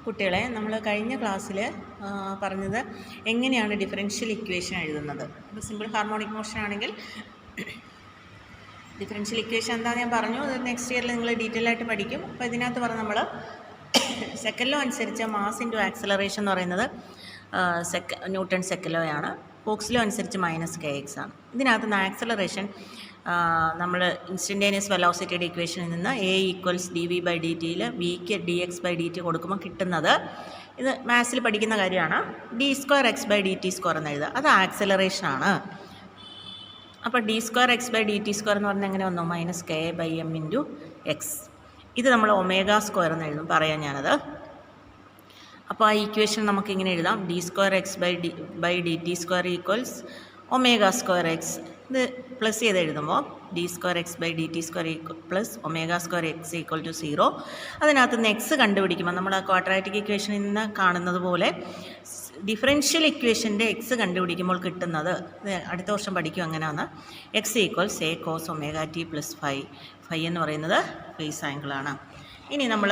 കുട്ടികളെ നമ്മൾ കഴിഞ്ഞ ക്ലാസ്സിൽ പറഞ്ഞത് എങ്ങനെയാണ് ഡിഫറൻഷ്യൽ ഇക്വേഷൻ എഴുതുന്നത്. ഇപ്പോൾ സിമ്പിൾ ഹാർമോണിക് മോഷൻ ആണെങ്കിൽ ഡിഫറൻഷ്യൽ ഇക്വേഷൻ എന്താണെന്ന് ഞാൻ പറഞ്ഞു. അത് നെക്സ്റ്റ് ഇയറിൽ നിങ്ങൾ ഡീറ്റെയിൽ ആയിട്ട് പഠിക്കും. അപ്പോൾ ഇതിനകത്ത് പറഞ്ഞ് നമ്മൾ സെക്കൻഡ് ലോ അനുസരിച്ച് മാസ് ഇൻറ്റു ആക്സലറേഷൻ എന്ന് പറയുന്നത് ന്യൂട്ടൺ സെക്കൻഡ് ലോ ആണ്. ഫോക്സ് ലോ അനുസരിച്ച് -kx ആണ്. ഇതിനകത്ത് നിന്ന് ആക്സലറേഷൻ നമ്മൾ ഇൻസ്റ്റൻറ്റേനിയസ് വെലോസിറ്റിയുടെ ഇക്വേഷനിൽ നിന്ന് A = dv/dt വിക്ക് dx/dt കൊടുക്കുമ്പോൾ കിട്ടുന്നത്, ഇത് മാത്സിൽ പഠിക്കുന്ന കാര്യമാണ്, d²x/dt² എന്ന് എഴുതുക. അത് ആക്സലറേഷനാണ്. അപ്പോൾ d²x/dt² എന്ന് പറഞ്ഞാൽ എങ്ങനെ വന്നു? -k/m × x. ഇത് നമ്മൾ ω² എന്ന് എഴുതും. പറയാം ഞാനത്. അപ്പോൾ ആ ഈക്വേഷൻ നമുക്കിങ്ങനെ എഴുതാം: d²x/dt² = ω²x. ഇത് പ്ലസ് ചെയ്ത് എഴുതുമ്പോൾ d²x/dt² + ω²x = 0. അതിനകത്ത് നിന്ന് എക്സ് കണ്ടുപിടിക്കുമ്പോൾ നമ്മൾ ആ ക്വാഡ്രാറ്റിക് ഇക്വേഷനിൽ നിന്ന് കാണുന്നത് പോലെ ഡിഫറൻഷ്യൽ ഇക്വേഷൻ്റെ എക്സ് കണ്ടുപിടിക്കുമ്പോൾ കിട്ടുന്നത്, അടുത്ത വർഷം പഠിക്കും എങ്ങനെയാണ്, x = a cos ωt + ϕ എന്ന് പറയുന്നത് ഫേസ് ആംഗിളാണ്. ഇനി നമ്മൾ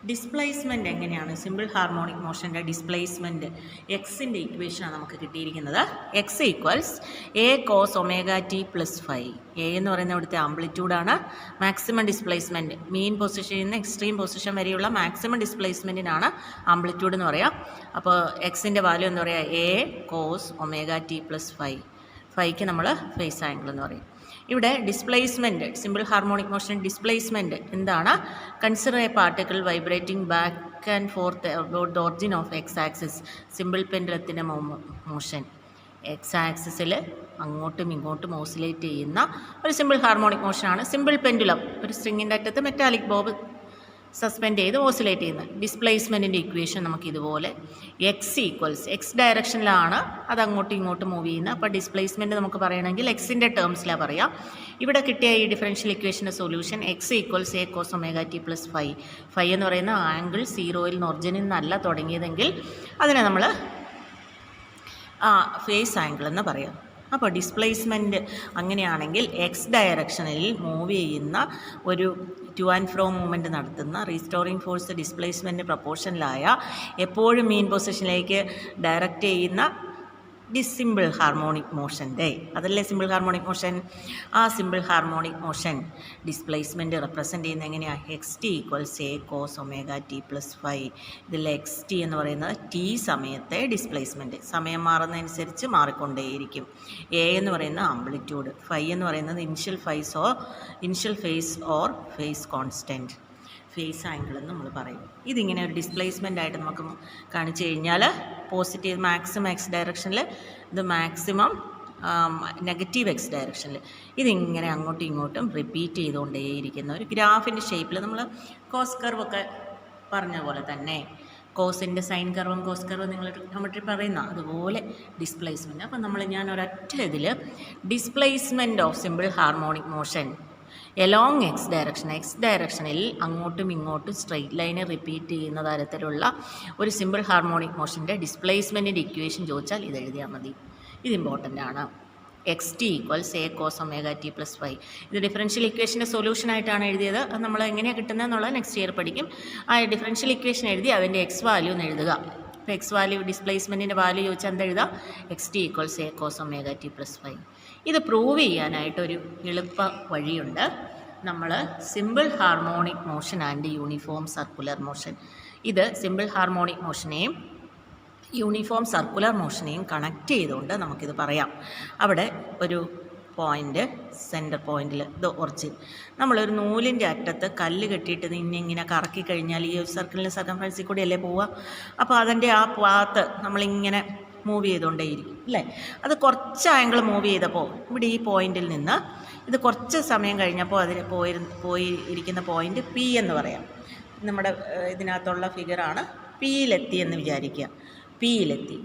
ഡിസ്പ്ലേസ്മെൻറ്റ് എങ്ങനെയാണ്, സിമ്പിൾ ഹാർമോണിക് മോഷൻ്റെ ഡിസ്പ്ലേസ്മെൻറ്റ് എക്സിൻ്റെ ഇക്വേഷനാണ് നമുക്ക് കിട്ടിയിരിക്കുന്നത്. x = a cos ωt + ϕ. a എന്ന് പറയുന്നത് ഇവിടുത്തെ ആംപ്ലിറ്റ്യൂഡാണ്. മാക്സിമം ഡിസ്പ്ലേസ്മെൻറ്റ് മീൻ പൊസിഷനിൽ നിന്ന് എക്സ്ട്രീം പൊസിഷൻ വരെയുള്ള മാക്സിമം ഡിസ്പ്ലേസ്മെൻറ്റിനാണ് ആംപ്ലിറ്റ്യൂഡ് എന്ന് പറയുക. അപ്പോൾ എക്സിൻ്റെ വാല്യൂ എന്ന് പറയുക a cos ωt + ϕ. ഫൈക്ക് നമ്മൾ ഫേസ് ആംഗിൾ എന്ന് പറയും. ഇവിടെ displacement, simple harmonic motion displacement എന്താണ്? Consider a particle vibrating back and forth about the origin of X axis. Simple പെൻഡുലത്തിൻ്റെ മോഷൻ എക്സ് ആക്സിസിൽ അങ്ങോട്ടും ഇങ്ങോട്ടും ഓസിലേറ്റ് ചെയ്യുന്ന ഒരു സിമ്പിൾ ഹാർമോണിക് മോഷനാണ് സിമ്പിൾ പെൻഡുലം. ഒരു സ്ട്രിങ്ങിൻ്റെ അറ്റത്ത് മെറ്റാലിക് ബോബ് സസ്പെൻഡ് ചെയ്ത് ഓസിലേറ്റ് ചെയ്യുന്നത്. ഡിസ്പ്ലേസ്മെൻറ്റിൻ്റെ ഇക്വേഷൻ നമുക്ക് ഇതുപോലെ എക്സ് ഡയറക്ഷനിലാണ് അത് അങ്ങോട്ടും ഇങ്ങോട്ടും മൂവ് ചെയ്യുന്നത്. അപ്പോൾ ഡിസ്പ്ലേസ്മെൻറ്റ് നമുക്ക് പറയണമെങ്കിൽ എക്സിൻ്റെ ടേംസിലാണ് പറയാം. ഇവിടെ കിട്ടിയ ഈ differential ഇക്വേഷൻ്റെ solution x = a cos ωt + ϕ. ϕ എന്ന് പറയുന്ന ആംഗിൾ 0-ൽ നിന്ന് ഒറിജിനിൽ നിന്നല്ല തുടങ്ങിയതെങ്കിൽ അതിനെ നമ്മൾ ഫേസ് ആംഗിൾ എന്ന് പറയാം. അപ്പോൾ ഡിസ്പ്ലേസ്മെൻറ്റ് അങ്ങനെയാണെങ്കിൽ എക്സ് ഡയറക്ഷനിൽ മൂവ് ചെയ്യുന്ന ഒരു ടു ആൻഡ് ഫ്രോ മൂവ്മെൻറ്റ് നടത്തുന്ന റീസ്റ്റോറിംഗ് ഫോഴ്സ് ഡിസ്പ്ലേസ്മെൻറ്റ് പ്രൊപ്പോർഷനിലായ എപ്പോഴും മീൻ പൊസിഷനിലേക്ക് ഡയറക്റ്റ് ചെയ്യുന്ന സിമ്പിൾ ഹാർമോണിക് മോഷൻ്റെ, അതല്ലേ സിമ്പിൾ ഹാർമോണിക് മോഷൻ. ആ simple harmonic motion displacement represent ചെയ്യുന്നത് എങ്ങനെയാണ്? xt = a cos ωt + ϕ. ഇതിൽ xt എന്ന് പറയുന്നത് t സമയത്തെ ഡിസ്പ്ലേസ്മെൻറ്റ്, സമയം മാറുന്നതനുസരിച്ച് മാറിക്കൊണ്ടേയിരിക്കും. a എന്ന് പറയുന്ന ആംപ്ലിറ്റ്യൂഡ്, ϕ എന്ന് പറയുന്നത് initial phase or phase constant, phase angle എന്ന് നമ്മൾ പറയും. ഇതിങ്ങനെ ഒരു ഡിസ്പ്ലേസ്മെൻ്റ് ആയിട്ട് നമുക്ക് കാണിച്ചു കഴിഞ്ഞാൽ പോസിറ്റീവ് മാക്സിമം എക്സ് ഡയറക്ഷനിൽ, ഇത് മാക്സിമം നെഗറ്റീവ് എക്സ് ഡയറക്ഷനിൽ, ഇതിങ്ങനെ അങ്ങോട്ടും ഇങ്ങോട്ടും റിപ്പീറ്റ് ചെയ്തുകൊണ്ടേയിരിക്കുന്ന ഒരു ഗ്രാഫിൻ്റെ ഷേപ്പിൽ നമ്മൾ കോസ് കർവൊക്കെ പറഞ്ഞ പോലെ തന്നെ കോസിൻ്റെ സൈൻ കർവും കോസ് കർവും നിങ്ങൾ ട്രിഗണോമെട്രി പറയുന്ന അതുപോലെ ഡിസ്പ്ലേസ്മെൻറ്റ്. അപ്പം ഞാൻ ഒരൊറ്റ ഇതിൽ displacement of simple harmonic motion along X ഡയറക്ഷനിൽ അങ്ങോട്ടും ഇങ്ങോട്ടും സ്ട്രെയിറ്റ് ലൈനെ റിപ്പീറ്റ് ചെയ്യുന്ന തരത്തിലുള്ള ഒരു സിമ്പിൾ ഹാർമോണിക് മോഷൻ്റെ ഡിസ്പ്ലേസ്മെൻറ്റിൻ്റെ ഇക്വേഷൻ ചോദിച്ചാൽ ഇത് എഴുതിയാൽ മതി. ഇത് ഇമ്പോർട്ടൻ്റ് ആണ്. xt = a cos ωt + ϕ. ഇത് ഡിഫറൻഷ്യൽ ഇക്വേഷൻ്റെ സൊല്യൂഷനായിട്ടാണ് എഴുതിയത്. അത് നമ്മൾ എങ്ങനെയാണ് കിട്ടുന്നത് എന്നുള്ളത് നെക്സ്റ്റ് ഇയർ പഠിക്കും. ആ ഡിഫറൻഷ്യൽ ഇക്വേഷൻ എഴുതി അതിൻ്റെ എക്സ് വാല്യൂ എന്ന് എഴുതുക. ഇപ്പോൾ എക്സ് വാല്യൂ ഡിസ്പ്ലേസ്മെൻറ്റിൻ്റെ വാല്യൂ ചോദിച്ചാൽ എന്താ എഴുതുക? xt = a cos ωt + ϕ. ഇത് പ്രൂവ് ചെയ്യാനായിട്ടൊരു എളുപ്പ വഴിയുണ്ട്. നമ്മൾ simple harmonic motion and uniform circular motion, ഇത് സിമ്പിൾ ഹാർമോണിക് മോഷനെയും യൂണിഫോം സർക്കുലർ മോഷനെയും കണക്ട് ചെയ്തുകൊണ്ട് നമുക്കിത് പറയാം. അവിടെ ഒരു പോയിൻ്റ്, സെൻറ്റർ പോയിൻറ്റിൽ ഇത് ഒറിജിൻ, നമ്മളൊരു നൂലിൻ്റെ അറ്റത്ത് കല്ല് കെട്ടിയിട്ട് ഇങ്ങനെ കറക്കി കഴിഞ്ഞാൽ ഈ ഒരു സർക്കിളിന് സർക്കംഫറൻസിൽ കൂടി അല്ലേ പോവുക. അപ്പോൾ അതിൻ്റെ ആ പാത്ത് നമ്മളിങ്ങനെ മൂവ് ചെയ്തുകൊണ്ടേയിരിക്കും അല്ലേ. അത് കുറച്ച് ആംഗിൾ മൂവ് ചെയ്തപ്പോൾ ഇവിടെ ഈ പോയിന്റിൽ നിന്ന് ഇത് കുറച്ച് സമയം കഴിഞ്ഞപ്പോൾ അതിന് പോയിരിക്കുന്ന പോയിന്റ് പി എന്ന് പറയാം. നമ്മുടെ ഇതിനകത്തുള്ള ഫിഗറാണ്. പിയിലെത്തി എന്ന് വിചാരിക്കുക. പിയിലെത്തി.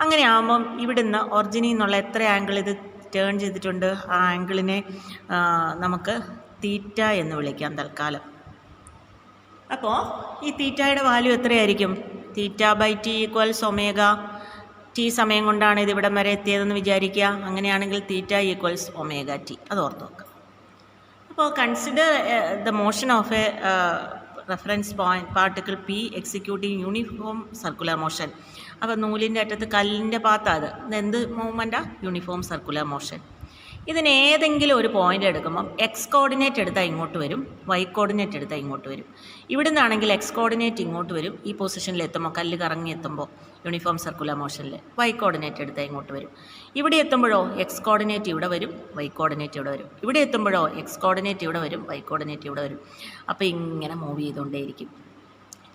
അങ്ങനെ ആകുമ്പം ഇവിടുന്ന് ഒറിജിനിൽ നിന്നുള്ള എത്ര ആംഗിൾ ഇത് ടേൺ ചെയ്തിട്ടുണ്ട്, ആ ആംഗിളിനെ നമുക്ക് തീറ്റ എന്ന് വിളിക്കാം തൽക്കാലം. അപ്പോൾ ഈ തീറ്റയുടെ വാല്യൂ എത്രയായിരിക്കും? θ/t = ω. t സമയം കൊണ്ടാണ് ഇത് ഇവിടം വരെ എത്തിയതെന്ന് വിചാരിക്കുക. അങ്ങനെയാണെങ്കിൽ θ = ωt. അത് ഓർത്ത് നോക്കുക. അപ്പോൾ consider the motion of A reference particle P executing uniform circular motion. അപ്പോൾ നൂലിൻ്റെ അറ്റത്ത് കല്ലിൻ്റെ പാത്താണ് അത്. എന്ത് മൂവ്മെൻറ്റാണ്? Uniform circular motion. ഇതിന് ഏതെങ്കിലും ഒരു പോയിൻ്റ് എടുക്കുമ്പം എക്സ് കോർഡിനേറ്റ് എടുത്താൽ ഇങ്ങോട്ട് വരും, വൈ കോർഡിനേറ്റ് എടുത്താൽ ഇങ്ങോട്ട് വരും. ഇവിടെ നിന്നാണെങ്കിൽ എക്സ് കോർഡിനേറ്റ് ഇങ്ങോട്ട് വരും, ഈ പൊസിഷനിൽ എത്തുമ്പോൾ കല്ല് കറങ്ങി എത്തുമ്പോൾ യൂണിഫോം സർക്കുലർ മോഷനിൽ. വൈ കോർഡിനേറ്റ് എടുത്താൽ ഇങ്ങോട്ട് വരും. ഇവിടെ എത്തുമ്പോഴോ എക്സ് കോർഡിനേറ്റ് ഇവിടെ വരും, വൈ കോർഡിനേറ്റ് ഇവിടെ വരും. ഇവിടെ എത്തുമ്പോഴോ എക്സ് കോർഡിനേറ്റ് ഇവിടെ വരും, വൈ കോർഡിനേറ്റ് ഇവിടെ വരും. അപ്പോൾ ഇങ്ങനെ മൂവ് ചെയ്തുകൊണ്ടേയിരിക്കും.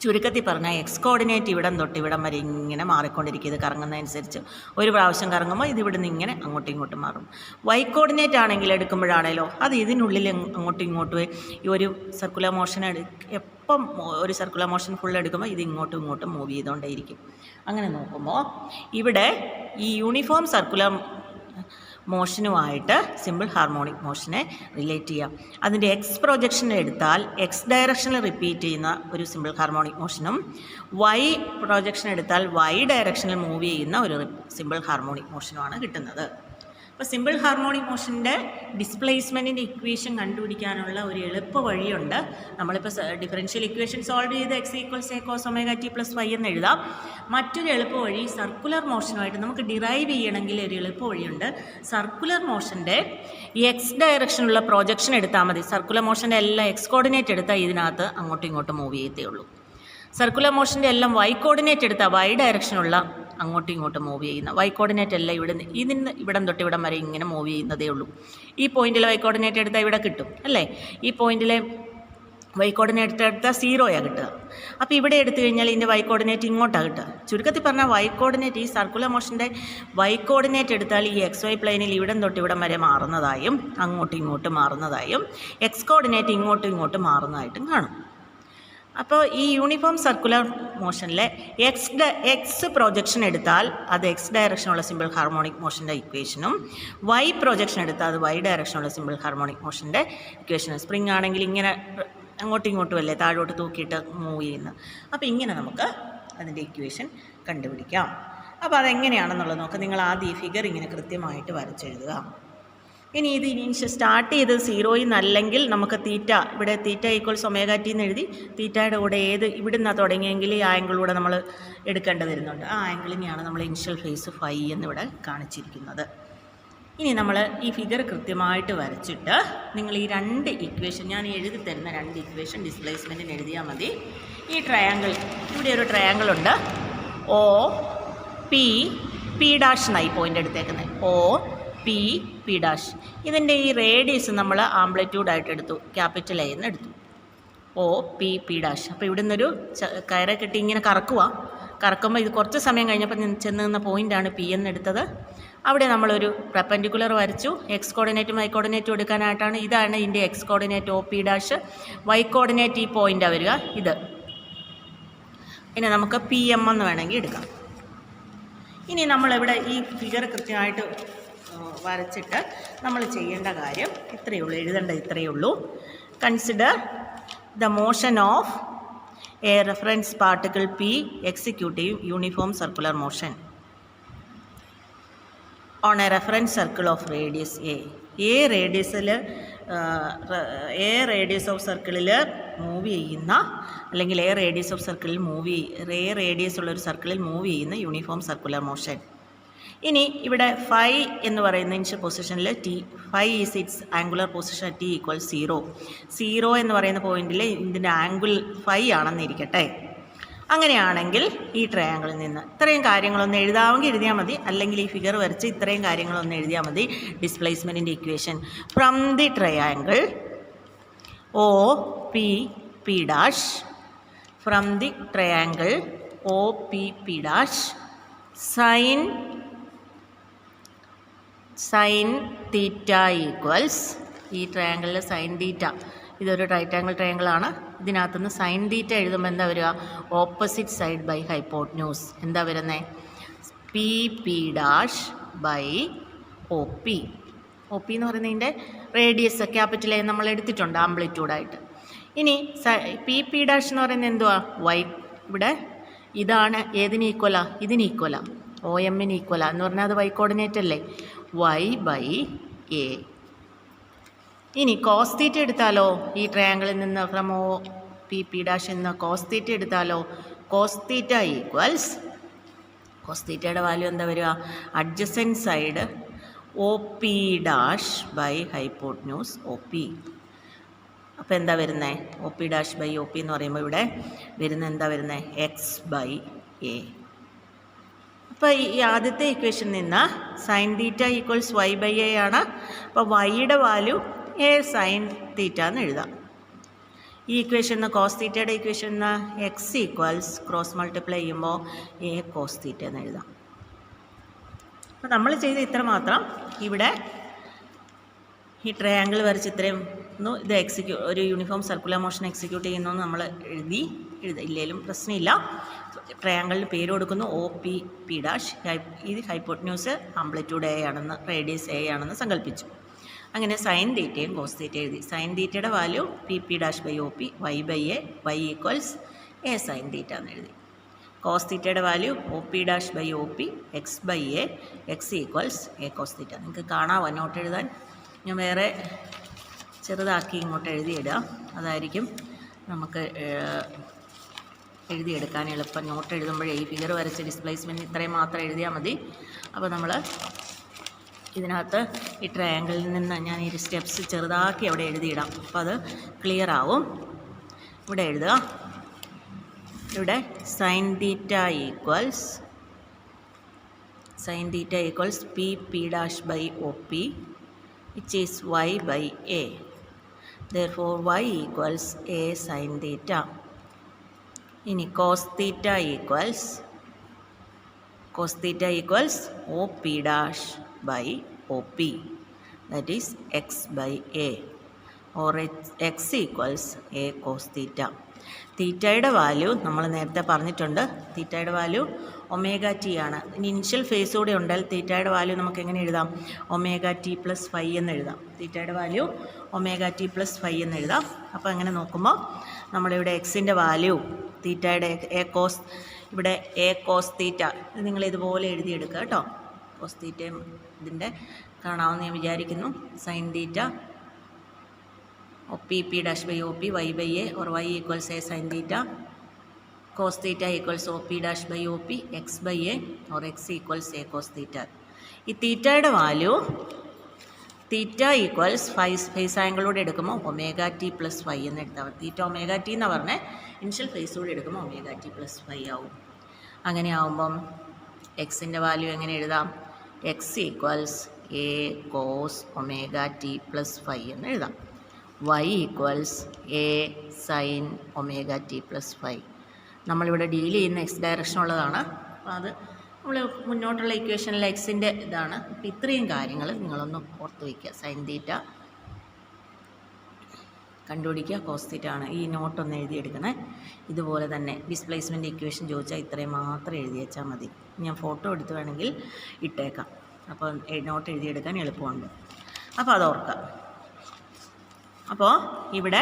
ചുരുക്കത്തിൽ പറഞ്ഞാൽ എക്സ് കോർഡിനേറ്റ് ഇവിടം തൊട്ട് ഇവിടം വരെ ഇങ്ങനെ മാറിക്കൊണ്ടിരിക്കും. ഇത് കറങ്ങുന്നതനുസരിച്ച് ഒരു പ്രാവശ്യം കറങ്ങുമ്പോൾ ഇത് ഇവിടെ നിന്ന് ഇങ്ങനെ അങ്ങോട്ടും ഇങ്ങോട്ടും മാറും. വൈ കോർഡിനേറ്റ് ആണെങ്കിൽ എടുക്കുമ്പോഴാണേലോ അത് ഇതിനുള്ളിൽ അങ്ങോട്ടും ഇങ്ങോട്ടും ഈ ഒരു സർക്കുലർ മോഷൻ എപ്പം ഒരു സർക്കുലർ മോഷൻ ഫുൾ എടുക്കുമ്പോൾ ഇത് ഇങ്ങോട്ടും ഇങ്ങോട്ടും മൂവ് ചെയ്തുകൊണ്ടേയിരിക്കും. അങ്ങനെ നോക്കുമ്പോൾ ഇവിടെ ഈ യൂണിഫോം സർക്കുലർ മോഷനുമായിട്ട് സിമ്പിൾ ഹാർമോണിക് മോഷനെ റിലേറ്റ് ചെയ്യാം. അതിൻ്റെ എക്സ് പ്രൊജക്ഷൻ എടുത്താൽ എക്സ് ഡയറക്ഷനിൽ റിപ്പീറ്റ് ചെയ്യുന്ന ഒരു സിമ്പിൾ ഹാർമോണിക് മോഷനും വൈ പ്രൊജക്ഷൻ എടുത്താൽ വൈ ഡയറക്ഷനിൽ മൂവ് ചെയ്യുന്ന ഒരു സിമ്പിൾ ഹാർമോണിക് മോഷനുമാണ് കിട്ടുന്നത്. അപ്പോൾ സിമ്പിൾ ഹാർമോണിക് മോഷൻ്റെ ഡിസ്പ്ലേസ്മെൻറ്റിൻ്റെ ഇക്വേഷൻ കണ്ടുപിടിക്കാനുള്ള ഒരു എളുപ്പ വഴിയുണ്ട്. നമ്മളിപ്പോൾ ഡിഫറൻഷ്യൽ ഇക്വേഷൻ സോൾവ് ചെയ്ത് X equals A cos omega T plus Y എന്ന് എഴുതാം. മറ്റൊരു എളുപ്പ വഴി സർക്കുലർ മോഷനുമായിട്ട് നമുക്ക് ഡിറൈവ് ചെയ്യണമെങ്കിൽ ഒരു എളുപ്പ വഴിയുണ്ട്. സർക്കുലർ മോഷൻ്റെ എക്സ് ഡയറക്ഷനുള്ള പ്രൊജക്ഷൻ എടുത്താൽ മതി. സർക്കുലർ മോഷൻ്റെ എല്ലാം എക്സ് കോർഡിനേറ്റ് എടുത്താൽ ഇതിനകത്ത് അങ്ങോട്ടും ഇങ്ങോട്ടും മൂവ് ചെയ്യത്തേ ഉള്ളൂ. സർക്കുലർ മോഷൻ്റെ എല്ലാം വൈ കോർഡിനേറ്റ് എടുത്താൽ വൈ ഡയറക്ഷനുള്ള അങ്ങോട്ടും ഇങ്ങോട്ടും മൂവ് ചെയ്യുന്ന. വൈ കോർഡിനേറ്റ് എല്ലാം ഇതിന് ഇവിടം തൊട്ട് ഇവിടം വരെ ഇങ്ങനെ മൂവ് ചെയ്യുന്നതേ ഉള്ളൂ. ഈ പോയിന്റിൽ വൈ കോർഡിനേറ്റ് എടുത്താൽ ഇവിടെ കിട്ടും അല്ലേ. ഈ പോയിന്റിലെ വൈ കോർഡിനേറ്റ് എടുത്താൽ 0 കിട്ടുക. അപ്പോൾ ഇവിടെ എടുത്തു കഴിഞ്ഞാൽ ഇതിൻ്റെ വൈ കോർഡിനേറ്റ് ഇങ്ങോട്ടാണ് കിട്ടുക. ചുരുക്കത്തിൽ പറഞ്ഞാൽ വൈ കോർഡിനേറ്റ് ഈ സർക്കുലർ മോഷൻ്റെ വൈ കോർഡിനേറ്റ് എടുത്താൽ ഈ എക്സ് വൈ പ്ലെയിനിൽ ഇവിടം തൊട്ട് ഇവിടം വരെ മാറുന്നതായും അങ്ങോട്ടും ഇങ്ങോട്ടും മാറുന്നതായും എക്സ് കോർഡിനേറ്റ് ഇങ്ങോട്ടും ഇങ്ങോട്ടും മാറുന്നതായിട്ടും കാണും. അപ്പോൾ ഈ യൂണിഫോം സർക്കുലർ മോഷനിലെ എക്സ് പ്രൊജക്ഷൻ എടുത്താൽ അത് എക്സ് ഡയറക്ഷനുള്ള സിമ്പിൾ ഹാർമോണിക് മോഷൻ്റെ ഇക്വേഷനും വൈ പ്രൊജക്ഷൻ എടുത്താൽ അത് വൈ ഡയറക്ഷനുള്ള സിമ്പിൾ ഹാർമോണിക് മോഷൻ്റെ ഇക്വേഷനും. സ്പ്രിംഗ് ആണെങ്കിൽ ഇങ്ങനെ അങ്ങോട്ടും ഇങ്ങോട്ടും അല്ലേ താഴോട്ട് തൂക്കിയിട്ട് മൂവ് ചെയ്യുന്നത്. അപ്പോൾ ഇങ്ങനെ നമുക്ക് അതിൻ്റെ ഇക്വേഷൻ കണ്ടുപിടിക്കാം. അപ്പോൾ അതെങ്ങനെയാണെന്നുള്ളത് നോക്കാം. നിങ്ങൾ ആദ്യം ഈ ഫിഗർ ഇങ്ങനെ കൃത്യമായിട്ട് വരച്ചെഴുതുക. ഇനി ഇത് സ്റ്റാർട്ട് ചെയ്ത് 0 എന്നല്ലെങ്കിൽ നമുക്ക് തീറ്റ ഇവിടെ തീറ്റ ഈക്വൽസ് ഒമേഗ ടി എന്ന് എഴുതി തീറ്റയുടെ കൂടെ ഇവിടെ നിന്നാണ് തുടങ്ങിയെങ്കിൽ ഈ ആംഗിളൂടെ നമ്മൾ എടുക്കേണ്ടി വരുന്നുണ്ട്. ആ ആംഗിളിനെയാണ് നമ്മൾ ഇനിഷ്യൽ ഫേസ് ഫൈ എന്നിവിടെ കാണിച്ചിരിക്കുന്നത്. ഇനി നമ്മൾ ഈ ഫിഗർ കൃത്യമായിട്ട് വരച്ചിട്ട് നിങ്ങൾ ഈ 2 ഇക്വേഷൻ ഞാൻ എഴുതി തരുന്ന 2 ഇക്വേഷൻ ഡിസ്പ്ലേസ്മെൻറ്റിന് എഴുതിയാൽ മതി. ഈ ട്രയാങ്കിൾ ഇവിടെ ഒരു ട്രയാങ്കിൾ ഉണ്ട്. ഒ പി പി ഡാഷ് എന്നായി പോയിൻ്റ് എടുത്തേക്കുന്നത്. O P P dash. ഇതിൻ്റെ ഈ റേഡിയസ് നമ്മൾ ആംപ്ലിറ്റ്യൂഡായിട്ട് എടുത്തു, ക്യാപിറ്റൽ എ എന്ന് എടുത്തു. O P P dash. അപ്പോൾ ഇവിടെ നിന്നൊരു കയറെ കെട്ടി ഇങ്ങനെ കറക്കുമ്പോൾ ഇത് കുറച്ച് സമയം കഴിഞ്ഞപ്പോൾ ചെന്ന് നിന്ന പോയിൻ്റാണ് പി എന്നെടുത്തത്. അവിടെ നമ്മളൊരു പെർപെൻഡിക്കുലർ വരച്ചു. എക്സ് കോർഡിനേറ്റും വൈ കോർഡിനേറ്റും എടുക്കാനായിട്ടാണ്. ഇതാണ് ഇതിൻ്റെ X coordinate O P dash. Y coordinate ഈ പോയിൻ്റാണ് വരിക ഇത്. ഇനി നമുക്ക് പി എം എന്ന് വേണമെങ്കിൽ എടുക്കാം. ഇനി നമ്മളിവിടെ ഈ ഫിഗർ കൃത്യമായിട്ട് വരച്ചിട്ട് നമ്മൾ ചെയ്യേണ്ട കാര്യം ഇത്രയേ ഉള്ളൂ, എഴുതേണ്ടത് ഇത്രയേ ഉള്ളൂ. Consider the motion of A reference particle P executive uniform circular motion on A reference circle of radius A. A radius of സർക്കിളിൽ മൂവ് ചെയ്യുന്ന അല്ലെങ്കിൽ എ റേഡിയസ് ഓഫ് സർക്കിളിൽ റേഡിയസ് ഉള്ള ഒരു സർക്കിളിൽ മൂവ് ചെയ്യുന്ന യൂണിഫോം സർക്കുലർ മോഷൻ. ഇനി ഇവിടെ ഫൈ എന്ന് പറയുന്ന ഇനിഷ്യൽ പൊസിഷനിൽ T phi is it's angular position T equal 0 എന്ന് പറയുന്ന പോയിന്റിൽ ഇതിൻ്റെ ആംഗിൾ ഫൈ ആണെന്നിരിക്കട്ടെ. അങ്ങനെയാണെങ്കിൽ ഈ ട്രയാങ്കിളിൽ നിന്ന് ഇത്രയും കാര്യങ്ങളൊന്ന് എഴുതാമെങ്കിൽ എഴുതിയാൽ മതി, അല്ലെങ്കിൽ ഈ ഫിഗർ വരച്ച് ഇത്രയും കാര്യങ്ങളൊന്ന് എഴുതിയാൽ മതി. ഡിസ്പ്ലേസ്മെൻറ്റിൻ്റെ equation from the triangle O P P dash, from the triangle O P P dash sine theta equals, ഈ ട്രയാങ്കിളിൽ സൈൻ തീറ്റ, ഇതൊരു റൈറ്റ് ആംഗിൾ ട്രയാങ്കിളാണ്. ഇതിനകത്തുനിന്ന് സൈൻ തീറ്റ എഴുതുമ്പോൾ എന്താ വരിക? Opposite side by hypotenuse. എന്താ വരുന്നത്? P P dash by O P. O P എന്ന് പറയുന്നതിൻ്റെ റേഡിയസ് ക്യാപിറ്റൽ എ നമ്മൾ എടുത്തിട്ടുണ്ട് ആംപ്ലിറ്റ്യൂഡായിട്ട്. ഇനി പി പി ഡാഷ് എന്ന് പറയുന്നത് എന്തുവാ? വൈ. ഇവിടെ ഇതാണ് ഏതിന് ഈക്വലാ? ഇതിന് ഈക്വലാ, ഒ എമ്മിന് ഈക്വലാ എന്ന് പറഞ്ഞാൽ അത് വൈ കോർഡിനേറ്റ് അല്ലേ? Y by A. ഇനി കോസ് തീറ്റ എടുത്താലോ ഈ ട്രയാങ്കിളിൽ നിന്ന് from O P P dash എന്ന് കോസ് തീറ്റ എടുത്താലോ, കോസ് തീറ്റ ഈക്വൽസ് കോസ് തീറ്റയുടെ വാല്യൂ എന്താ വരിക, adjacent side O P dash by hypotenuse O P. അപ്പോൾ എന്താ വരുന്നത്, O P dash by O P എന്ന് പറയുമ്പോൾ ഇവിടെ വരുന്നത് എന്താ വരുന്നത്, എക്സ് ബൈ എ. അപ്പോൾ ഈ ആദ്യത്തെ ഇക്വേഷനിൽ നിന്ന് sine theta equals Y by A ആണ്. അപ്പോൾ വൈയുടെ വാല്യൂ എ സൈൻ തീറ്റ എന്ന് എഴുതാം. ഈ ഇക്വേഷൻ നിന്ന് കോസ് തീറ്റയുടെ ഇക്വേഷൻ നിന്ന് എക്സ് ഈക്വൽസ് ക്രോസ് മൾട്ടിപ്ലൈ ചെയ്യുമ്പോൾ എ കോസ് തീറ്റ എന്ന് എഴുതാം. അപ്പോൾ നമ്മൾ ചെയ്ത ഇത്ര മാത്രം. ഇവിടെ ഈ ട്രയാങ്കിൾ വരച്ച് ഇത്രയും ഇത് ഒരു യൂണിഫോം സർക്കുലർ മോഷൻ എക്സിക്യൂട്ട് ചെയ്യുന്നു എന്ന് നമ്മൾ ഇല്ലേലും പ്രശ്നമില്ല. ട്രയാങ്കിളിന് പേര് കൊടുക്കുന്നു ഒ പി പി ഡാഷ്. ഇത് ഹൈപ്പോട്ട്ന്യൂസ് ആംപ്ലിറ്റ്യൂഡ് എ ആണെന്ന്, റേഡിയസ് എ ആണെന്ന് സങ്കല്പിച്ചു. അങ്ങനെ സൈൻ തീറ്റയും കോസ് തീറ്റ എഴുതി. സൈൻ തീറ്റയുടെ value P P dash by O P Y by A, Y equals A sine theta എന്ന് എഴുതി. കോസ് തീറ്റയുടെ value O P dash by O P X by A, X equals A cos theta. നിങ്ങൾക്ക് കാണാമോ not എഴുതാൻ? ഞാൻ വേറെ ചെറുതാക്കി ഇങ്ങോട്ട് എഴുതിയിടുക, അതായിരിക്കും നമുക്ക് എഴുതിയെടുക്കാൻ എളുപ്പം. നോട്ട് എഴുതുമ്പോഴേ ഈ ഫിഗർ വരച്ച് ഡിസ്പ്ലേസ്മെൻറ്റ് ഇത്രയും മാത്രം എഴുതിയാൽ മതി. അപ്പോൾ നമ്മൾ ഇതിനകത്ത് ഈ ട്രയാങ്കിളിൽ നിന്ന് ഞാൻ ഈ സ്റ്റെപ്സ് ചെറുതാക്കി അവിടെ എഴുതിയിടാം, അപ്പോൾ അത് ക്ലിയർ ആവും. ഇവിടെ എഴുതുക. ഇവിടെ sine theta equals P P dash by O P which is y by a. Therefore y equals a sin theta. ഇനി cos theta equals op dash by op, that is x by a, or x equals a cos theta. തീറ്റയുടെ value നമ്മൾ നേരത്തെ പറഞ്ഞിട്ടുണ്ട്. തീറ്റയുടെ value omega T ആണ്. ഇനി initial face കൂടെ ഉണ്ടെങ്കിൽ തീറ്റയുടെ വാല്യൂ നമുക്ക് എങ്ങനെ എഴുതാം, ഒമേഗ ടി പ്ലസ് ഫൈ എന്ന് എഴുതാം. തീറ്റയുടെ value omega T plus phi എന്ന് എഴുതാം. അപ്പോൾ അങ്ങനെ നോക്കുമ്പോൾ നമ്മുടെ ഇവിടെ എക്സിൻ്റെ വാല്യൂ തീറ്റയുടെ ഇവിടെ എ കോസ് തീറ്റ, ഇത് നിങ്ങൾ ഇതുപോലെ എഴുതിയെടുക്കുക കേട്ടോ. കോസ് തീറ്റയും ഇതിൻ്റെ കാണാമെന്ന് ഞാൻ വിചാരിക്കുന്നു. Sine theta P P dash by O P Y by A, or Y equals A sine theta. Cos theta equals O P dash by O P X by A, or X equals A cos theta. ഈ തീറ്റയുടെ വാല്യൂ theta equals phase ആംഗിളോടെ എടുക്കുമ്പോൾ omega T plus phi എന്ന് എടുത്താൽ മതി. തീറ്റ omega T എന്ന് പറഞ്ഞാൽ ഇനിഷ്യൽ ഫേസോടെ എടുക്കുമ്പോൾ ഒമേഗ ടി പ്ലസ് ഫൈ ആവും. അങ്ങനെ ആവുമ്പം എക്സിൻ്റെ വാല്യൂ എങ്ങനെ എഴുതാം, X equals A cos omega T plus phi എന്ന് എഴുതാം. y equals A sine omega T plus phi. നമ്മളിവിടെ ഡീൽ ചെയ്യുന്ന എക്സ് ഡയറക്ഷൻ ഉള്ളതാണ്. അപ്പോൾ അത് നമ്മൾ മുന്നോട്ടുള്ള ഇക്വേഷനിൽ എക്സിൻ്റെ ഇതാണ്. അപ്പോൾ ഇത്രയും കാര്യങ്ങൾ നിങ്ങളൊന്ന് ഓർത്ത് വയ്ക്കുക. സൈൻ തീറ്റ കണ്ടുപിടിക്കുക, കോസ് തീറ്റ ആണ്. ഈ നോട്ടൊന്ന് എഴുതിയെടുക്കണേ. ഇതുപോലെ തന്നെ ഡിസ്പ്ലേസ്മെൻറ്റ് ഇക്വേഷൻ ചോദിച്ചാൽ ഇത്രയും മാത്രം എഴുതി വെച്ചാൽ മതി. ഞാൻ ഫോട്ടോ എടുത്ത് വേണമെങ്കിൽ ഇട്ടേക്കാം. അപ്പോൾ നോട്ട് എഴുതിയെടുക്കാൻ എളുപ്പമുണ്ട്. അപ്പോൾ അത് ഓർക്കാം. അപ്പോൾ ഇവിടെ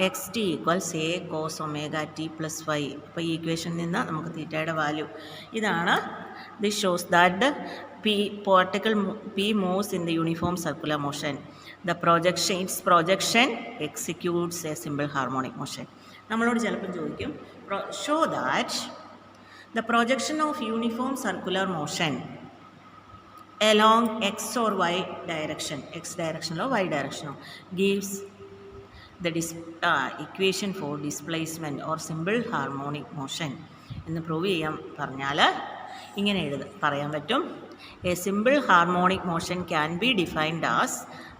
X T equals A cos omega T plus phi. അപ്പോൾ ഈ ഇക്വേഷനിൽ നിന്ന് നമുക്ക് തീറ്റയുടെ വാല്യൂ ഇതാണ്. This shows that particle P moves in the uniform circular motion. Its projection executes a simple harmonic motion. നമ്മളോട് ചിലപ്പോൾ ചോദിക്കും, show that the projection of uniform circular motion along x or y direction, x direction or y direction, gives the equation for displacement or simple harmonic motion എന്ന് prove ചെയ്യാൻ പറഞ്ഞാൽ ഇങ്ങനെ പറയാൻ പറ്റും. A simple harmonic motion can be defined as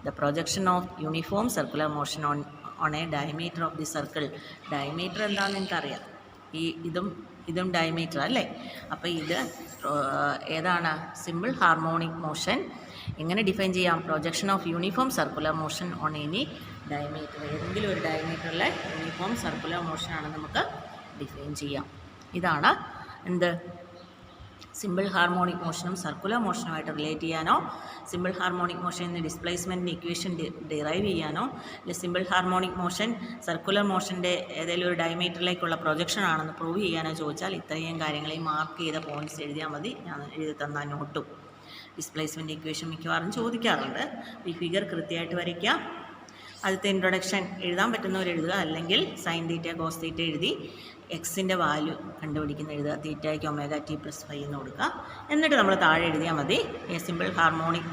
the projection of uniform circular motion on a diameter of the circle. Diameter എന്താണെന്ന് എനിക്കറിയാം. ഇതും diameter അല്ലേ. അപ്പോൾ ഇത് ഏതാണ് സിമ്പിൾ ഹാർമോണിക് മോഷൻ. എങ്ങനെ ഡിഫൈൻ ചെയ്യാം, projection of uniform circular motion on any diameter. ഏതെങ്കിലും ഒരു ഡയമീറ്ററിലെ യൂണിഫോം സർക്കുലർ മോഷനാണ് നമുക്ക് ഡിഫൈൻ ചെയ്യാം. ഇതാണ് എന്ത്, സിമ്പിൾ ഹാർമോണിക് മോഷനും സർക്കുലർ മോഷനുമായിട്ട് റിലേറ്റ് ചെയ്യാനോ, സിമ്പിൾ ഹാർമോണിക് മോഷൻ എന്ന ഡിസ്പ്ലേസ്മെൻറ്റിൻ്റെ ഇക്വേഷൻ ഡിറൈവ് ചെയ്യാനോ, അല്ലെങ്കിൽ സിമ്പിൾ ഹാർമോണിക് മോഷൻ സർക്കുലർ മോഷൻ്റെ ഏതെങ്കിലും ഒരു ഡയമീറ്ററിലേക്കുള്ള പ്രൊജക്ഷൻ ആണെന്ന് പ്രൂവ് ചെയ്യാനോ ചോദിച്ചാൽ ഇത്രയും കാര്യങ്ങളെ മാർക്ക് ചെയ്ത പോയിൻറ്റ്സ് എഴുതിയാൽ മതി. ഞാൻ എഴുതി തന്ന നോട്ടും. ഡിസ്പ്ലേസ്മെൻറ്റ് ഇക്വേഷൻ മിക്കവാറും ചോദിക്കാറുണ്ട്. ഈ ഫിഗർ കൃത്യമായിട്ട് വരയ്ക്കുക. ആദ്യത്തെ ഇൻട്രൊഡക്ഷൻ എഴുതാൻ പറ്റുന്നവർ എഴുതുക, അല്ലെങ്കിൽ സൈൻ തീറ്റ കോസ് തീറ്റ എഴുതി എക്സിൻ്റെ വാല്യൂ കണ്ടുപിടിക്കുന്ന എഴുതുക. തീറ്റയ്ക്ക് ഒമേഗ ടി പ്ലസ് 5 എന്ന് കൊടുക്കുക. എന്നിട്ട് നമ്മൾ താഴെ എഴുതിയാൽ മതി. A simple harmonic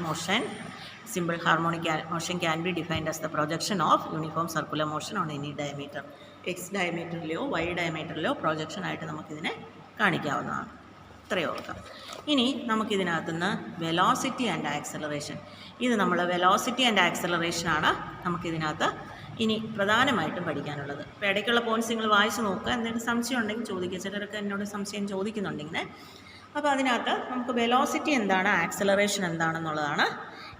motion can be defined as the projection of uniform circular motion on any diameter. X ഡയമീറ്ററിലെയോ വൈ ഡയമീറ്ററിലെയോ പ്രൊജക്ഷൻ ആയിട്ട് നമുക്കിതിനെ കാണിക്കാവുന്നതാണ്. ഇത്രയും ഓർക്കാം. ഇനി നമുക്കിതിനകത്തുനിന്ന് വെലോസിറ്റി ആൻഡ് ആക്സലറേഷൻ, ഇത് നമ്മൾ വെലോസിറ്റി ആൻഡ് ആക്സലറേഷനാണ് നമുക്കിതിനകത്ത് ഇനി പ്രധാനമായിട്ടും പഠിക്കാനുള്ളത്. അപ്പോൾ ഇടയ്ക്കുള്ള പോയിൻറ്റ്സ് നിങ്ങൾ വായിച്ച് നോക്കുക. എന്തെങ്കിലും സംശയം ഉണ്ടെങ്കിൽ ചോദിക്കുക. ചിലരൊക്കെ എന്നോട് സംശയം ചോദിക്കുന്നുണ്ടെങ്കിൽ. അപ്പോൾ അതിനകത്ത് നമുക്ക് വെലോസിറ്റി എന്താണ്, ആക്സലറേഷൻ എന്താണെന്നുള്ളതാണ്,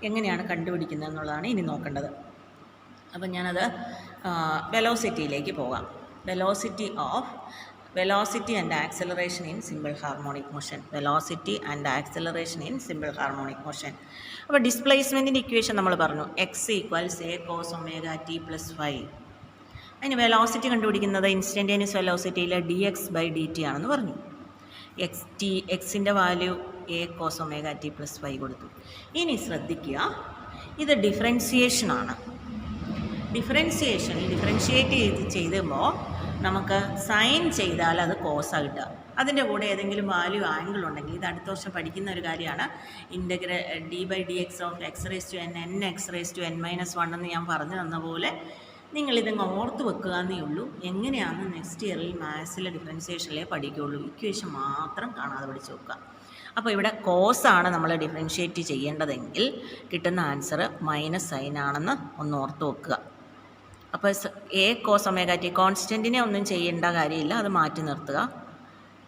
എങ്ങനെയാണ് കണ്ടുപിടിക്കുന്നത് എന്നുള്ളതാണ് ഇനി നോക്കേണ്ടത്. അപ്പം ഞാനത് വെലോസിറ്റിയിലേക്ക് പോകാം. Velocity and acceleration in simple harmonic motion. അപ്പോൾ ഡിസ്പ്ലേസ്മെൻറ്റിൻ്റെ ഇക്വേഷൻ നമ്മൾ പറഞ്ഞു, X equals A cos omega T plus 5. അതിന് വെലോസിറ്റി കണ്ടുപിടിക്കുന്നത് ഇൻസ്റ്റൻറ്റേനിയസ് വെലോസിറ്റിയിൽ D X by D T ആണെന്ന് പറഞ്ഞു. എക്സിൻ്റെ value A cos omega T plus 5 കൊടുത്തു. ഇനി ശ്രദ്ധിക്കുക, ഇത് ഡിഫറൻസിയേഷനാണ്. ഡിഫറൻഷിയേറ്റ് ചെയ്തുമ്പോൾ നമുക്ക് സൈൻ ചെയ്താൽ അത് കോസാണ് കിട്ടുക. അതിൻ്റെ കൂടെ ഏതെങ്കിലും വാല്യൂ ആംഗിൾ ഉണ്ടെങ്കിൽ, ഇത് അടുത്ത വർഷം പഠിക്കുന്ന ഒരു കാര്യമാണ്, D by D X of X raise to N N X raise to N minus 1 എന്ന് ഞാൻ പറഞ്ഞു തന്ന പോലെ നിങ്ങളിതങ്ങ് ഓർത്ത് വെക്കുക എന്നേ ഉള്ളൂ. എങ്ങനെയാണെന്ന് നെക്സ്റ്റ് ഇയറിൽ മാത്സിലെ ഡിഫറൻസിയേഷനിലേ പഠിക്കുകയുള്ളൂ. ഇക്വേഷൻ മാത്രം കാണാതെ പഠിച്ച് വെക്കുക. അപ്പോൾ ഇവിടെ കോസാണ് നമ്മൾ ഡിഫറൻഷിയേറ്റ് ചെയ്യേണ്ടതെങ്കിൽ കിട്ടുന്ന ആൻസർ മൈനസ് സൈൻ ആണെന്ന് ഒന്ന് ഓർത്ത് വെക്കുക. അപ്പോൾ എ കോസ് ഒമേഗ ടി കോൺസ്റ്റൻറ്റിനെ ഒന്നും ചെയ്യേണ്ട കാര്യമില്ല, അത് മാറ്റി നിർത്തുക.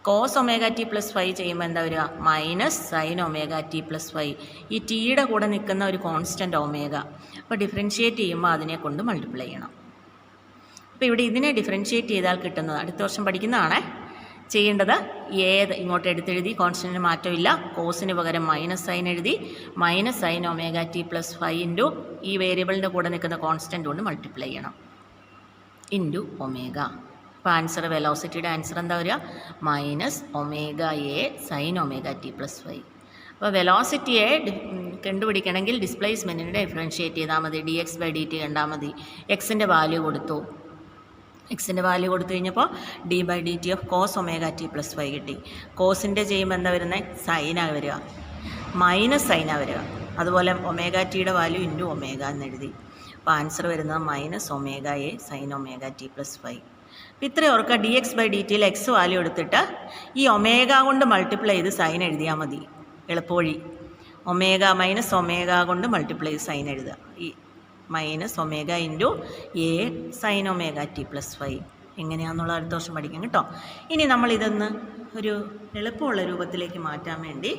കോസ് ഒമേഗ ടി പ്ലസ് 5 ചെയ്യുമ്പോൾ എന്താ വരിക, minus sine omega T plus 5. ഈ ടീയുടെ കൂടെ നിൽക്കുന്ന ഒരു കോൺസ്റ്റൻറ്റ് ഒമേഗ. അപ്പോൾ ഡിഫറൻഷിയേറ്റ് ചെയ്യുമ്പോൾ അതിനെ കൊണ്ട് മൾട്ടിപ്ലൈ ചെയ്യണം. അപ്പോൾ ഇവിടെ ഇതിനെ ഡിഫറൻഷിയേറ്റ് ചെയ്താൽ കിട്ടുന്നത് അടുത്ത വർഷം പഠിക്കുന്നതാണ്. ചെയ്യേണ്ടത് ഏത് ഇങ്ങോട്ട് എടുത്തെഴുതി, കോൺസ്റ്റൻറ്റിന് മാറ്റമില്ല, കോസിന് പകരം മൈനസ് സൈൻ എഴുതി, minus sine omega T plus 5 into ഈ വേരിയബിളിൻ്റെ കൂടെ നിൽക്കുന്ന കോൺസ്റ്റൻറ്റ് കൊണ്ട് മൾട്ടിപ്ലൈ ചെയ്യണം, ഇൻറ്റു ഒമേഗ. അപ്പോൾ ആൻസർ, വെലോസിറ്റിയുടെ ആൻസർ എന്താ വരിക, minus omega A sine omega T plus 5. അപ്പോൾ വെലോസിറ്റിയെ കണ്ടുപിടിക്കണമെങ്കിൽ ഡിസ്പ്ലേസ്മെൻറ്റിനെ ഡിഫറൻഷിയേറ്റ് ചെയ്താൽ മതി. D X by D T കണ്ടാൽ മതി. എക്സിൻ്റെ വാല്യൂ കൊടുത്തു. എക്സിൻ്റെ വാല്യൂ കൊടുത്തു കഴിഞ്ഞപ്പോൾ D by D T of cos omega T plus 5 കിട്ടി. കോസിൻ്റെ ചെയ്യുമ്പോൾ എന്താ വരുന്നത്, സൈനാണ് വരിക, മൈനസ് സൈനാണ് വരിക. അതുപോലെ ഒമേഗ ടിയുടെ വാല്യൂ ഇൻറ്റു ഒമേഗ എന്നെഴുതി. അപ്പോൾ ആൻസർ വരുന്നത് minus omega A sine omega T plus 5. അപ്പോൾ ഇത്രയും ഓർക്കുക, ഡി എക്സ് ബൈ ഡി ടിയിൽ എക്സ് വാല്യൂ എടുത്തിട്ട് ഈ ഒമേഗ കൊണ്ട് മൾട്ടിപ്ലൈ ചെയ്ത് സൈൻ എഴുതിയാൽ മതി. എളുപ്പവഴി, ഒമേഗ മൈനസ് ഒമേഗ കൊണ്ട് മൾട്ടിപ്ലൈ ചെയ്ത് സൈൻ എഴുതുക. ഈ minus omega into A sine omega T plus 5 എങ്ങനെയാണെന്നുള്ള അടുത്ത വർഷം പഠിക്കാം കേട്ടോ. ഇനി നമ്മളിതൊന്ന് ഒരു എളുപ്പമുള്ള രൂപത്തിലേക്ക് മാറ്റാൻ വേണ്ടി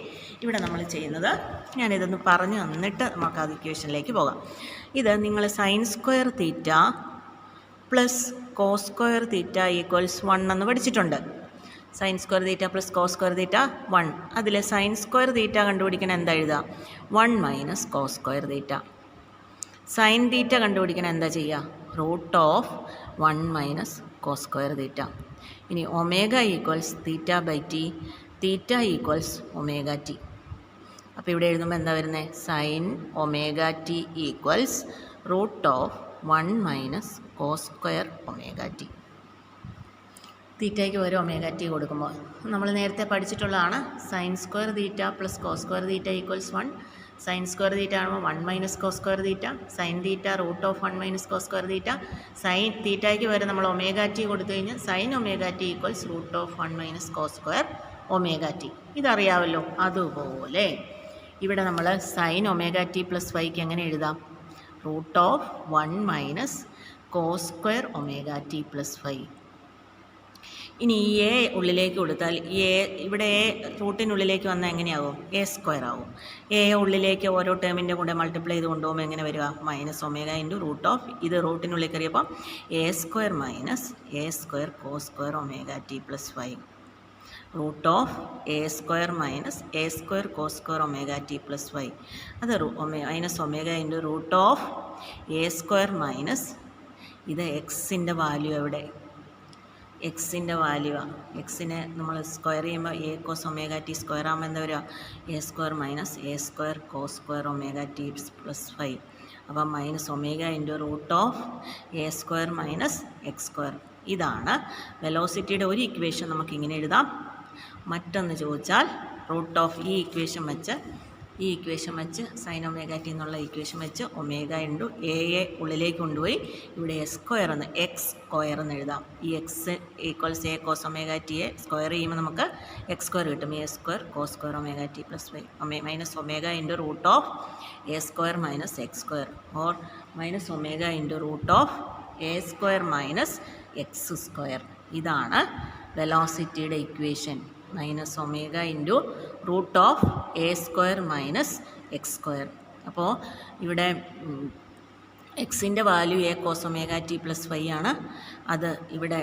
ഇവിടെ നമ്മൾ ചെയ്യുന്നത്, ഞാനിതൊന്ന് പറഞ്ഞു തന്നിട്ട് നമുക്ക് അത് ഇക്വേഷനിലേക്ക് പോകാം. ഇത് നിങ്ങൾ sine square theta plus cos square theta equals 1 എന്ന് പഠിച്ചിട്ടുണ്ട്. Sine square theta plus cos square theta 1. അതിൽ സൈൻ സ്ക്വയർ തീറ്റ കണ്ടുപിടിക്കണം എന്താ എഴുതുക, 1 minus cos square theta. Sine theta കണ്ടുപിടിക്കണം എന്താ ചെയ്യുക, root of 1 minus cos square theta. ഇനി omega equals theta by T, theta equals omega T. അപ്പോൾ ഇവിടെ എഴുതുമ്പോൾ എന്താ വരുന്നത്, sine omega T equals root of 1 minus cos square omega T. തീറ്റയ്ക്ക് ഒരു ഒമേഗ ടി കൊടുക്കുമ്പോൾ നമ്മൾ നേരത്തെ പഠിച്ചിട്ടുള്ളതാണ്. Sine square theta plus cos square theta equals 1. Sine square theta ആകുമ്പോൾ 1 minus cos square theta. Sine theta root of 1 minus cos square theta. Sine തീറ്റയ്ക്ക് വരെ നമ്മൾ ഒമേഗ ടി കൊടുത്തു കഴിഞ്ഞാൽ sine omega T equals root of 1 minus cos square omega T. ഇതറിയാമല്ലോ. അതുപോലെ ഇവിടെ നമ്മൾ സൈൻ ഒമേഗ ടി പ്ലസ് 5 എങ്ങനെ എഴുതാം, root of 1 minus cos square omega T plus 5. ഇനി ഈ എ ഉള്ളിലേക്ക് കൊടുത്താൽ ഇവിടെ എ റൂട്ടിനുള്ളിലേക്ക് വന്നാൽ എങ്ങനെയാകും, എ സ്ക്വയർ ആകും. എ ഉള്ളിലേക്ക് ഓരോ ടേമിൻ്റെ കൂടെ മൾട്ടിപ്ലൈ ചെയ്ത് കൊണ്ടുപോകുമ്പോൾ എങ്ങനെ വരിക, minus omega into root of, ഇത് റൂട്ടിനുള്ളിൽ കയറിയപ്പോൾ a square minus A square cos square omega T plus 5. Root of A square minus A square cos square omega T plus 5. അത് minus omega into root of A square minus, ഇത് എക്സിൻ്റെ value എവിടെ, എക്സിൻ്റെ value ആണ്. എക്സിനെ നമ്മൾ square ചെയ്യുമ്പോൾ A cos omega T square ആകുമ്പോൾ എന്താ വരിക, A square minus A square cos square omega T plus 5. അപ്പം minus omega into root of A square minus X square. ഇതാണ് വെലോസിറ്റിയുടെ ഒരു ഇക്വേഷൻ. നമുക്കിങ്ങനെ എഴുതാം. മറ്റൊന്ന് ചോദിച്ചാൽ റൂട്ട് ഓഫ് ഈ ഇക്വേഷൻ വെച്ച് സൈൻ ഒമേഗ ടി എന്നുള്ള ഇക്വേഷൻ വെച്ച് ഒമേഗ ഇൻറ്റു എയെ ഉള്ളിലേക്ക് കൊണ്ടുപോയി ഇവിടെ എക്സ് സ്ക്വയർ എന്ന് എഴുതാം. ഈ X equals A cos omega ടിയെ square ചെയ്യുമ്പോൾ നമുക്ക് എക്സ് സ്ക്വയർ കിട്ടും. A square cos square omega T plus minus omega into root of A square minus X square or minus omega into root of A square minus X square. ഇതാണ് വെലോസിറ്റിയുടെ equation. Minus omega into root of A square minus X square. അപ്പോൾ ഇവിടെ എക്സിൻ്റെ value A cos omega T plus five ആണ്. അത് ഇവിടെ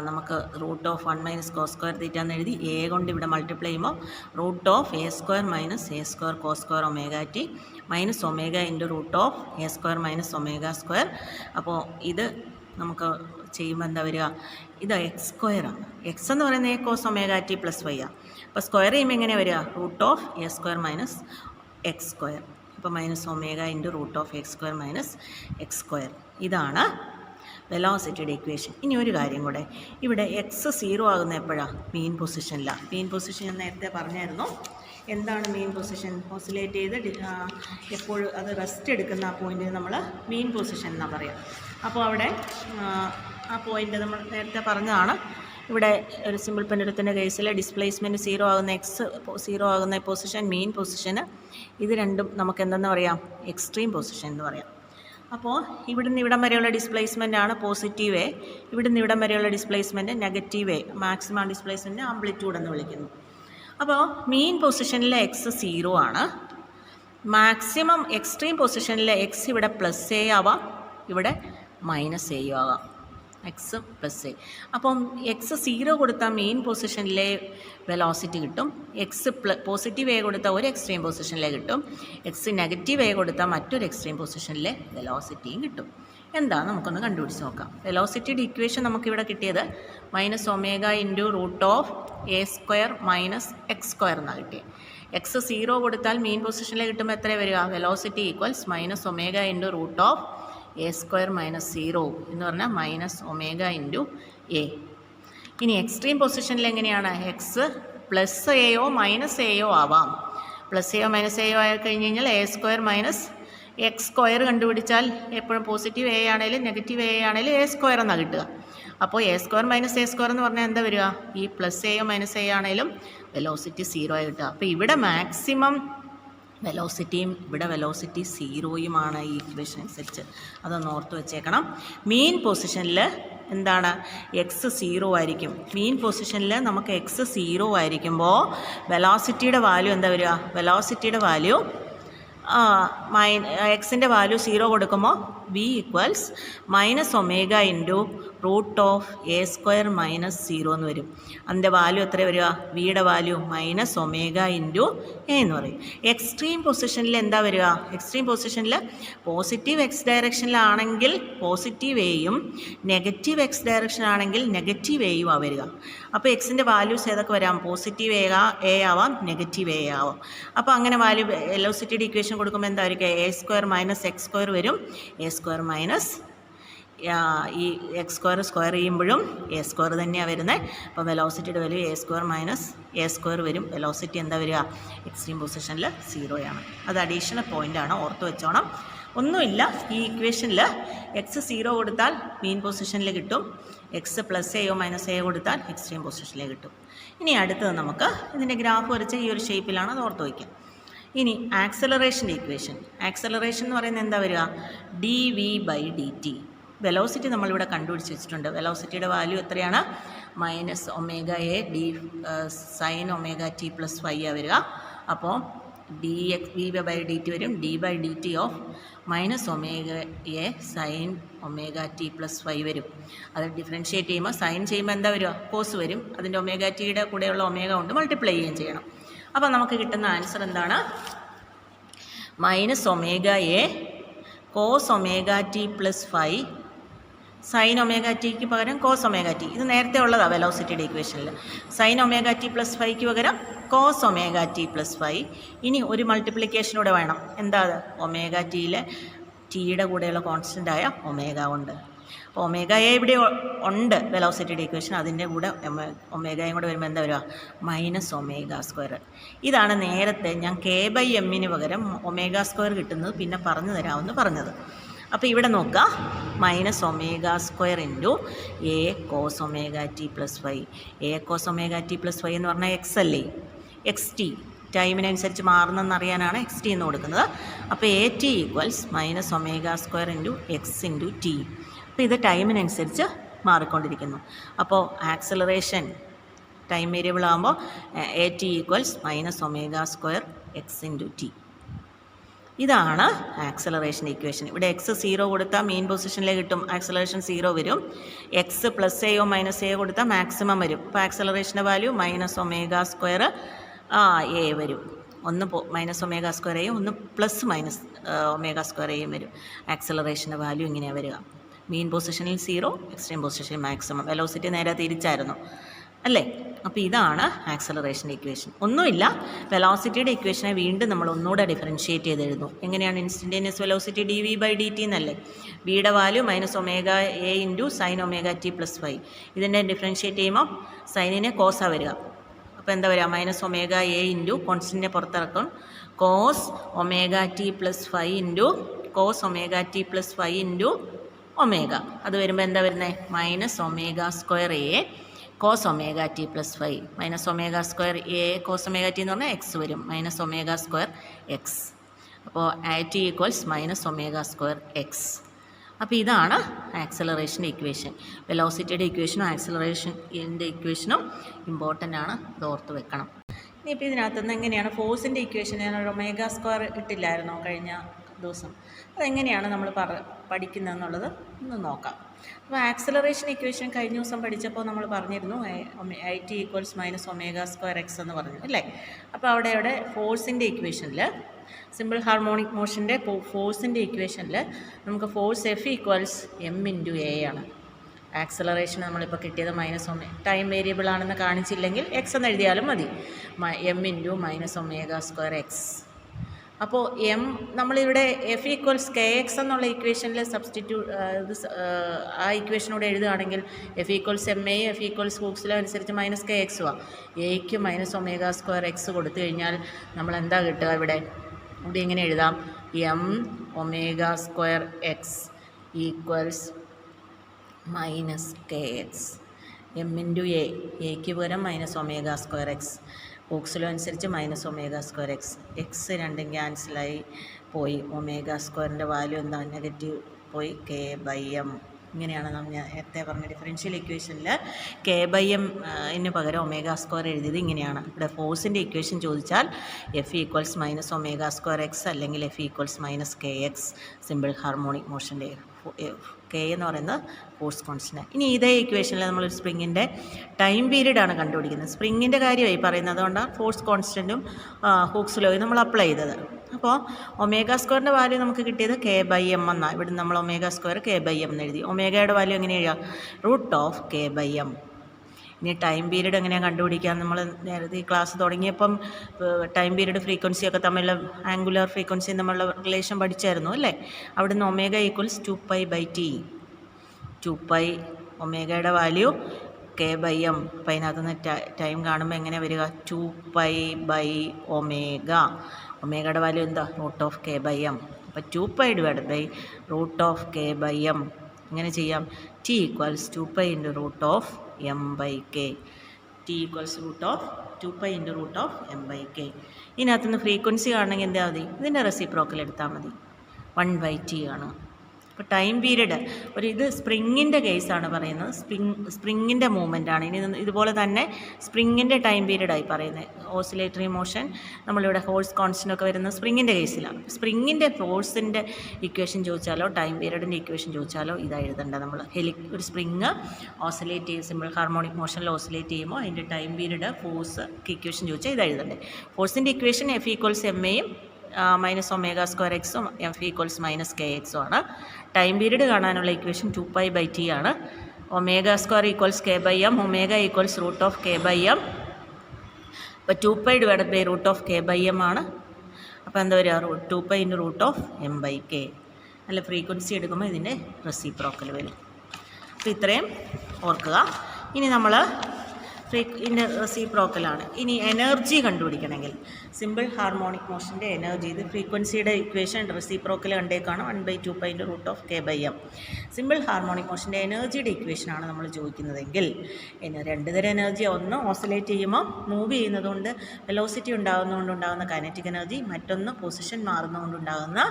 നമുക്ക് root of 1 minus cos square theta എന്ന് എഴുതി എ കൊണ്ട് ഇവിടെ മൾട്ടിപ്ലൈ ചെയ്യുമ്പോൾ root of A square minus A square cos square omega t minus omega into root of A square minus omega square. അപ്പോൾ ഇത് നമുക്ക് ചെയ്യുമ്പോൾ എന്താ വരിക? ഇത് എക്സ് സ്ക്വയറാണ്. എക്സ് എന്ന് പറയുന്നത് A cos omega T plus Y ആണ്. അപ്പോൾ സ്ക്വയർ ചെയ്യുമ്പോൾ എങ്ങനെ വരിക? Root of A square minus X square. അപ്പോൾ minus omega into root of X square minus X square. ഇതാണ് വെലോസിറ്റിയുടെ ഇക്വേഷൻ. ഇനി ഒരു കാര്യം കൂടെ, ഇവിടെ എക്സ് 0 ആകുന്ന എപ്പോഴാണ്? മീൻ പൊസിഷനിലാണ്. മീൻ പൊസിഷൻ ഞാൻ നേരത്തെ പറഞ്ഞായിരുന്നു. എന്താണ് മീൻ പൊസിഷൻ? ഓസിലേറ്റ് ചെയ്ത് എപ്പോഴും അത് റെസ്റ്റ് എടുക്കുന്ന ആ പോയിൻറ്റിന് നമ്മൾ മീൻ പൊസിഷൻ എന്നാണ് പറയുക. അപ്പോൾ അവിടെ ആ പോയിൻ്റ് നമ്മൾ നേരത്തെ പറഞ്ഞതാണ്. ഇവിടെ ഒരു സിമ്പിൾ പെൻഡുലത്തിൻ്റെ കേസിൽ ഡിസ്പ്ലേസ്മെൻറ്റ് 0 ആകുന്ന എക്സ് 0 ആകുന്ന പൊസിഷൻ മീൻ പൊസിഷന്. ഇത് രണ്ടും നമുക്ക് എന്തെന്ന് പറയാം? എക്സ്ട്രീം പൊസിഷൻ എന്ന് പറയാം. അപ്പോൾ ഇവിടുന്ന് ഇവിടം വരെയുള്ള ഡിസ്പ്ലേസ്മെൻ്റ് ആണ് പോസിറ്റീവ് എ, ഇവിടുന്ന് ഇവിടം വരെയുള്ള displacement negative A. Maximum displacement amplitude എന്ന് വിളിക്കുന്നു. അപ്പോൾ മീൻ പൊസിഷനിലെ എക്സ് 0 ആണ്. മാക്സിമം എക്സ്ട്രീം പൊസിഷനിലെ എക്സ് ഇവിടെ പ്ലസ് എ ആവാം, ഇവിടെ മൈനസ് എയും ആവാം. X plus A. അപ്പം എക്സ് 0 കൊടുത്താൽ മെയിൻ പൊസിഷനിലെ വെലോസിറ്റി കിട്ടും. എക്സ് പോസിറ്റീവ് എ കൊടുത്താൽ ഒരു എക്സ്ട്രീം പൊസിഷനിലെ കിട്ടും. എക്സ് നെഗറ്റീവ് എ കൊടുത്താൽ മറ്റൊരു എക്സ്ട്രീം പൊസിഷനിലെ വെലോസിറ്റിയും കിട്ടും. എന്താ നമുക്കൊന്ന് കണ്ടുപിടിച്ച് നോക്കാം. വെലോസിറ്റിയുടെ ഇക്വേഷൻ നമുക്കിവിടെ കിട്ടിയത് minus omega into root of A square minus X square എന്നാണ് കിട്ടിയത്. എക്സ് 0 കൊടുത്താൽ മെയിൻ പൊസിഷനിൽ കിട്ടുമ്പോൾ എത്ര വരിക? Velocity equals minus omega into root of A square minus 0 എന്ന് പറഞ്ഞാൽ മൈനസ് ഒമേഗ ഇൻറ്റു എ. ഇനി എക്സ്ട്രീം പൊസിഷനിൽ എങ്ങനെയാണ്? എക്സ് പ്ലസ് എയോ മൈനസ് എയോ ആവാം. പ്ലസ് എയോ മൈനസ് എയോ ആയി കഴിഞ്ഞ് കഴിഞ്ഞാൽ a square minus X square കണ്ടുപിടിച്ചാൽ എപ്പോഴും പോസിറ്റീവ് എ ആണെങ്കിലും നെഗറ്റീവ് എ ആണെങ്കിലും എ സ്ക്വയർ എന്നാണ് കിട്ടുക. അപ്പോൾ a square minus A square എന്ന് പറഞ്ഞാൽ എന്താ വരിക? ഈ പ്ലസ് എയോ മൈനസ് എ ആണെങ്കിലും വെലോസിറ്റി 0 ആയി കിട്ടുക. അപ്പോൾ ഇവിടെ മാക്സിമം വെലോസിറ്റിയും ഇവിടെ വെലോസിറ്റി 0യുമാണ് ഈ ഇക്വേഷൻ അനുസരിച്ച്. അതൊന്ന് ഓർത്ത് വെച്ചേക്കണം. മീൻ പൊസിഷനിൽ എന്താണ്? എക്സ് 0 ആയിരിക്കും. മീൻ പൊസിഷനിൽ നമുക്ക് എക്സ് 0 ആയിരിക്കുമ്പോൾ വെലോസിറ്റിയുടെ വാല്യൂ എന്താ വരിക? വെലോസിറ്റിയുടെ വാല്യൂ എക്സിൻ്റെ വാല്യൂ 0 കൊടുക്കുമ്പോൾ v equals minus omega into root of A square minus 0 എന്ന് വരും. അതിൻ്റെ വാല്യൂ എത്ര വരിക? വിയുടെ value minus omega into a എന്ന് പറയും. എക്സ്ട്രീം പൊസിഷനിൽ എന്താ വരിക? എക്സ്ട്രീം പൊസിഷനിൽ പോസിറ്റീവ് എക്സ് ഡയറക്ഷനിലാണെങ്കിൽ പോസിറ്റീവ് എയും നെഗറ്റീവ് എക്സ് ഡയറക്ഷനാണെങ്കിൽ നെഗറ്റീവ് എയും ആ വരിക. അപ്പോൾ എക്സിൻ്റെ വാല്യൂസ് ഏതൊക്കെ വരാം? പോസിറ്റീവ് എ ആവാം, നെഗറ്റീവ് എ ആവാം. അപ്പോൾ അങ്ങനെ വാല്യൂ വെലോസിറ്റിയുടെ ഇക്വേഷൻ കൊടുക്കുമ്പോൾ എന്തായിരിക്കും? A square minus X square വരും. എ സ്ക്വയർ മൈനസ് ഈ എക്സ് സ്ക്വയർ സ്ക്വയർ ചെയ്യുമ്പോഴും എ സ്ക്വയർ തന്നെയാണ് വരുന്നത്. അപ്പോൾ വെലോസിറ്റിയുടെ value A square minus A square വരും. വെലോസിറ്റി എന്താ വരിക? എക്സ്ട്രീം പൊസിഷനിൽ 0 ആണ്. അത് അഡീഷണൽ പോയിൻ്റാണ്, ഓർത്ത് വെച്ചോണം. ഒന്നുമില്ല, ഈ ഇക്വേഷനിൽ എക്സ് 0 കൊടുത്താൽ മീൻ പൊസിഷനിൽ കിട്ടും. എക്സ് പ്ലസ് എയോ മൈനസ് എയോ കൊടുത്താൽ എക്സ്ട്രീം പൊസിഷനിൽ കിട്ടും. ഇനി അടുത്തത് നമുക്ക് ഇതിൻ്റെ ഗ്രാഫ് വരച്ച ഈ ഒരു ഷേപ്പിലാണ്, അത് ഓർത്ത് വയ്ക്കാം. ഇനി ആക്സലറേഷൻ്റെ ഇക്വേഷൻ. ആക്സലറേഷൻ എന്ന് പറയുന്നത് എന്താ വരിക? D V by D T. Velocity നമ്മളിവിടെ കണ്ടുപിടിച്ച് വെച്ചിട്ടുണ്ട്. വെലോസിറ്റിയുടെ വാല്യൂ എത്രയാണ്? Minus omega A D sine omega T plus 5 വരിക. അപ്പോൾ D X V by D T വരും. D by D T of minus omega A sine omega T plus 5 വരും. അത് ഡിഫറൻഷ്യേറ്റ് ചെയ്യുമ്പോൾ സൈൻ ചെയ്യുമ്പോൾ എന്താ വരിക? കോസ് വരും. അതിൻ്റെ ഒമേഗ ടിയുടെ കൂടെയുള്ള ഒമേഗ കൊണ്ട് മൾട്ടിപ്ലൈ ചെയ്യുകയും ചെയ്യണം. അപ്പോൾ നമുക്ക് കിട്ടുന്ന ആൻസർ എന്താണ്? Minus omega a cos omega T plus 5 sine omega ടിക്ക് പകരം കോസ് ഒമേഗ ടി. ഇത് നേരത്തെ ഉള്ളതാണ് വെലോസിറ്റിയുടെ ഇക്വേഷനിൽ. സൈൻ ഒമേഗ ടി പ്ലസ് 5ക്ക് പകരം കോസ് ഒമേഗ ടി പ്ലസ് 5. ഇനി ഒരു മൾട്ടിപ്ലിക്കേഷനൂടെ വേണം. എന്താ? ഒമേഗ ടിയിലെ ടിയുടെ കൂടെയുള്ള കോൺസ്റ്റൻ്റായ ഒമേഗ ഉണ്ട്. അപ്പോൾ ഒമേഗ എ ഇവിടെ ഉണ്ട് വെലോസിറ്റിയുടെ ഇക്വേഷൻ, അതിൻ്റെ കൂടെ ഒമേഗയും കൂടെ വരുമ്പോൾ എന്താ വരിക? Minus omega square. ഇതാണ് നേരത്തെ ഞാൻ കെ ബൈ എമ്മിന് പകരം ഒമേഗ സ്ക്വയർ കിട്ടുന്നത് പിന്നെ പറഞ്ഞു തരാമെന്ന് പറഞ്ഞത്. അപ്പോൾ ഇവിടെ നോക്കുക, minus omega square into a cos omega T plus y. A cos omega T plus Y എന്ന് പറഞ്ഞാൽ എക്സ് അല്ലേ? എക്സ് ടി ടൈമിനനുസരിച്ച് മാറുന്നെന്നറിയാനാണ് എക്സ് ടി എന്ന് കൊടുക്കുന്നത്. അപ്പോൾ a t equals minus omega square into x into t. അപ്പോൾ ഇത് ടൈമിനനുസരിച്ച് മാറിക്കൊണ്ടിരിക്കുന്നു. അപ്പോൾ ആക്സലറേഷൻ ടൈം വേരിയബിൾ ആകുമ്പോൾ a t equals minus omega square x into t. ഇതാണ് ആക്സലറേഷൻ ഇക്വേഷൻ. ഇവിടെ എക്സ് 0 കൊടുത്താൽ മെയിൻ പൊസിഷനിലേക്ക് കിട്ടും, ആക്സലറേഷൻ 0 വരും. എക്സ് പ്ലസ് എയോ മൈനസ് എയോ കൊടുത്താൽ മാക്സിമം വരും. അപ്പോൾ ആക്സലറേഷൻ്റെ value minus omega square a വരും. ഒന്ന് മൈനസ് ഒമേഗ സ്ക്വയർ എയും ഒന്ന് പ്ലസ് മൈനസ് ഒമേഗ സ്ക്വയർ എയും വരും. ആക്സലറേഷൻ്റെ വാല്യൂ ഇങ്ങനെയാണ് വരിക. മീൻ പൊസിഷനിൽ 0, എക്സ്ട്രീം പൊസിഷനിൽ മാക്സിമം. വെലോസിറ്റി നേരെ തിരിച്ചായിരുന്നു അല്ലേ? അപ്പോൾ ഇതാണ് ആക്സലറേഷൻ്റെ ഇക്വേഷൻ. ഒന്നുമില്ല, വെലോസിറ്റിയുടെ ഇക്വേഷനെ വീണ്ടും നമ്മൾ ഒന്നുകൂടെ ഡിഫറൻഷ്യേറ്റ് ചെയ്ത് എഴുതും. എങ്ങനെയാണ്? Instantaneous velocity d V by D t എന്നല്ലേ? വിയുടെ value minus omega a into sine omega T plus y. ഇതിൻ്റെ ഡിഫറൻഷ്യേറ്റ് ചെയ്യുമ്പോൾ സൈനിനെ കോസാണ് വരിക. അപ്പോൾ എന്താ വരിക? മൈനസ് ഒമേഗ എ ഇൻറ്റു കോൺസ്റ്റൻറ്റിനെ പുറത്തിറക്കും cos omega T plus five into cos omega T plus five into omega. അത് വരുമ്പോൾ എന്താ വരുന്നത്? Minus omega square a cos omega T plus five. Minus omega square a cos omega T എന്ന് പറഞ്ഞാൽ x വരും. Minus omega square x. അപ്പോൾ t equals minus omega square x. അപ്പോൾ ഇതാണ് ആക്സലറേഷൻ്റെ ഇക്വേഷൻ. വെലോസിറ്റിയുടെ ഇക്വേഷനും ആക്സലറേഷൻ്റെ ഇക്വേഷനും ഇമ്പോർട്ടൻ്റ് ആണ്, ഇത് ഓർത്ത് വെക്കണം. ഇനിയിപ്പോൾ ഇതിനകത്തുനിന്ന് എങ്ങനെയാണ് ഫോഴ്സിൻ്റെ ഇക്വേഷൻ? ഞാൻ ഒമേഗ സ്ക്വയർ ഇട്ടില്ലായിരുന്നോ കഴിഞ്ഞ ദിവസം? അതെങ്ങനെയാണ് നമ്മൾ പഠിക്കുന്നതെന്നുള്ളത് ഒന്ന് നോക്കാം. അപ്പോൾ ആക്സലറേഷൻ ഇക്വേഷൻ കഴിഞ്ഞ ദിവസം പഠിച്ചപ്പോൾ നമ്മൾ പറഞ്ഞിരുന്നു I T equals minus omega square X എന്ന് പറഞ്ഞു അല്ലേ? അപ്പോൾ അവിടെ ഫോഴ്സിൻ്റെ ഇക്വേഷനിൽ, സിമ്പിൾ ഹാർമോണിക് മോഷൻ്റെ ഫോഴ്സിൻ്റെ ഇക്വേഷനിൽ നമുക്ക് force F equals M into A ആണ്. ആക്സലറേഷൻ നമ്മളിപ്പോൾ കിട്ടിയത് മൈനസ് ടൈം വേരിയബിൾ ആണെന്ന് കാണിച്ചില്ലെങ്കിൽ എക്സ് എന്ന് എഴുതിയാലും മതി. M into minus omega square x. അപ്പോൾ എം നമ്മളിവിടെ എഫ് ഈക്വൽസ് കെ എക്സ് എന്നുള്ള ഇക്വേഷനിൽ ആ ഇക്വേഷനോട് എഴുതുകയാണെങ്കിൽ F equals M A, F equals Hooke's law അനുസരിച്ച് മൈനസ് കെ എക്സുമാണ്. എയ്ക്ക് മൈനസ് ഒമേഗ സ്ക്വയർ എക്സ് കൊടുത്തു കഴിഞ്ഞാൽ നമ്മൾ എന്താ കിട്ടുക? ഇവിടെ എങ്ങനെ എഴുതാം? M omega square x equals minus k x. M into എക്ക് പകരം minus omega square x, Hooke's law അനുസരിച്ച് minus omega square x. X രണ്ടും ക്യാൻസലായി പോയി. ഒമേഗ സ്ക്വയറിൻ്റെ വാല്യൂ എന്താ? നെഗറ്റീവ് പോയി. K by m. ഇങ്ങനെയാണ് നമ്മൾ നേരത്തെ പറഞ്ഞ ഡിഫറൻഷ്യൽ ഇക്വേഷനിൽ കെ ബൈ എമ്മിന് പകരം ഒമേഗ സ്ക്വയർ എഴുതിയത് ഇങ്ങനെയാണ്. ഇവിടെ ഫോഴ്സിൻ്റെ ഇക്വേഷൻ ചോദിച്ചാൽ f equals minus omega square x അല്ലെങ്കിൽ f equals minus k x. Simple harmonic മോഷൻ്റെ കെ എന്ന് പറയുന്നത് ഫോഴ്സ് കോൺസ്റ്റൻ്റ്. ഇനി ഇതേ ഇക്വേഷനിൽ നമ്മൾ സ്പ്രിങ്ങിൻ്റെ ടൈം പീരീഡാണ് കണ്ടുപിടിക്കുന്നത്. സ്പ്രിങ്ങിൻ്റെ കാര്യമായി പറയുന്നത് കൊണ്ടാണ് ഫോഴ്സ് കോൺസ്റ്റൻറ്റും ഹൂക്സ് ലോയും നമ്മൾ അപ്ലൈ ചെയ്തത്. അപ്പോൾ ഒമേഗ സ്ക്വയറിൻ്റെ വാല്യൂ നമുക്ക് കിട്ടിയത് കെ ബൈ എം എന്നാണ്. ഇവിടെ നമ്മൾ omega square k by m എന്ന് എഴുതി. ഒമേഗയുടെ വാല്യൂ എങ്ങനെ എഴുതാം? Root of k by m. ഇനി ടൈം പീരീഡ് എങ്ങനെയാണ് കണ്ടുപിടിക്കുക? നമ്മൾ നേരത്തെ ഈ ക്ലാസ് തുടങ്ങിയപ്പം ടൈം പീരീഡ് ഫ്രീക്വൻസിയൊക്കെ തമ്മിലുള്ള ആംഗുലർ ഫ്രീക്വൻസി തമ്മിലുള്ള റിലേഷൻ പഠിച്ചായിരുന്നു അല്ലേ? അവിടുന്ന് ഒമേഗ ഈക്വൽസ് 2π/t. 2π ഒമേഗയുടെ വാല്യൂ കെ ബൈ എം. അപ്പം അതിനകത്തുനിന്ന് ടൈം കാണുമ്പോൾ എങ്ങനെ വരിക? 2π/ഒമേഗ. ഒമേഗയുടെ വാല്യൂ എന്താ? Root of k by m. അപ്പോൾ 2π/√k/m. ഇങ്ങനെ ചെയ്യാം. t equals 2π × √m/k. t equals √2π × √m/k. ഇതിനകത്തുനിന്ന് ഫ്രീക്വൻസി കാണണമെങ്കിൽ എന്താ മതി? ഇതിൻ്റെ റെസിപ്രോക്കൽ എടുത്താൽ മതി. 1/t ആണ്. ഇപ്പോൾ ടൈം പീരീഡ് ഇത് സ്പ്രിങ്ങിൻ്റെ കേസാണ് പറയുന്നത്. സ്പ്രിങ്ങിൻ്റെ മൂവ്മെൻ്റ് ആണ്. ഇനി ഇതുപോലെ തന്നെ സ്പ്രിങ്ങിൻ്റെ ടൈം പീരീഡായി പറയുന്നത്. ഓസിലേറ്ററി മോഷൻ നമ്മളിവിടെ ഫോഴ്സ് കോൺസ്റ്റൻ്റ് ഒക്കെ വരുന്നത് സ്പ്രിങ്ങിൻ്റെ കേസിലാണ്. സ്പ്രിങ്ങിൻ്റെ ഫോഴ്സിൻ്റെ ഇക്വേഷൻ ചോദിച്ചാലോ ടൈം പീരീഡിൻ്റെ ഇക്വേഷൻ ചോദിച്ചാലോ ഇതാ എഴുതേണ്ടത്. നമ്മൾ ഒരു സ്പ്രിങ് ഓസിലേറ്റ് ചെയ്യും, സിമ്പിൾ ഹാർമോണിക് മോഷനിൽ ഓസിലേറ്റ് ചെയ്യുമ്പോൾ അതിൻ്റെ ടൈം പീരീഡ് ഫോഴ്സ് ഇക്വേഷൻ ചോദിച്ചാൽ ഇത് എഴുതണ്ടേ. ഫോഴ്സിൻ്റെ ഇക്വേഷൻ എഫ് ഈക്വൽസ് എം എയും മൈനസ് ഒമേഗ സ്ക്വയർ എക്സും എഫ് ഈക്വൽസ് മൈനസ് കെ എക്സും ആണ്. ടൈം പീരീഡ് കാണാനുള്ള ഇക്വേഷൻ 2π/t ആണ്. Omega square equals k by m, omega equals root of k by m. അപ്പോൾ 2π / √k/m ആണ്. അപ്പോൾ എന്താ വരിക? 2π × √m/k. അല്ല ഫ്രീക്വൻസി എടുക്കുമ്പോൾ ഇതിൻ്റെ റെസിപ്രോക്കൽ വരും. അപ്പോൾ ഇത്രയും ഓർക്കുക. ഇനി നമ്മൾ ഇതിൻ്റെ റെസിപ്രോക്കലാണ്. ഇനി എനർജി കണ്ടുപിടിക്കണമെങ്കിൽ സിമ്പിൾ ഹാർമോണിക് മോഷൻ്റെ എനർജി, ഇത് ഫ്രീക്വൻസിയുടെ ഇക്വേഷൻ റെസിപ്രോക്കൽ കണ്ടേക്കാണ് 1/2π√k/m. സിമ്പിൾ ഹാർമോണിക് മോഷൻ്റെ എനർജിയുടെ ഇക്വേഷനാണ് നമ്മൾ ചോദിക്കുന്നതെങ്കിൽ രണ്ട് തരം എനർജി, ഒന്ന് ഓസിലേറ്റ് ചെയ്യുമ്പോൾ മൂവ് ചെയ്യുന്നതുകൊണ്ട് വെലോസിറ്റി ഉണ്ടാകുന്നതുകൊണ്ടുണ്ടാകുന്ന കൈനറ്റിക് എനർജി, മറ്റൊന്ന് പൊസിഷൻ മാറുന്നതുകൊണ്ടുണ്ടാകുന്ന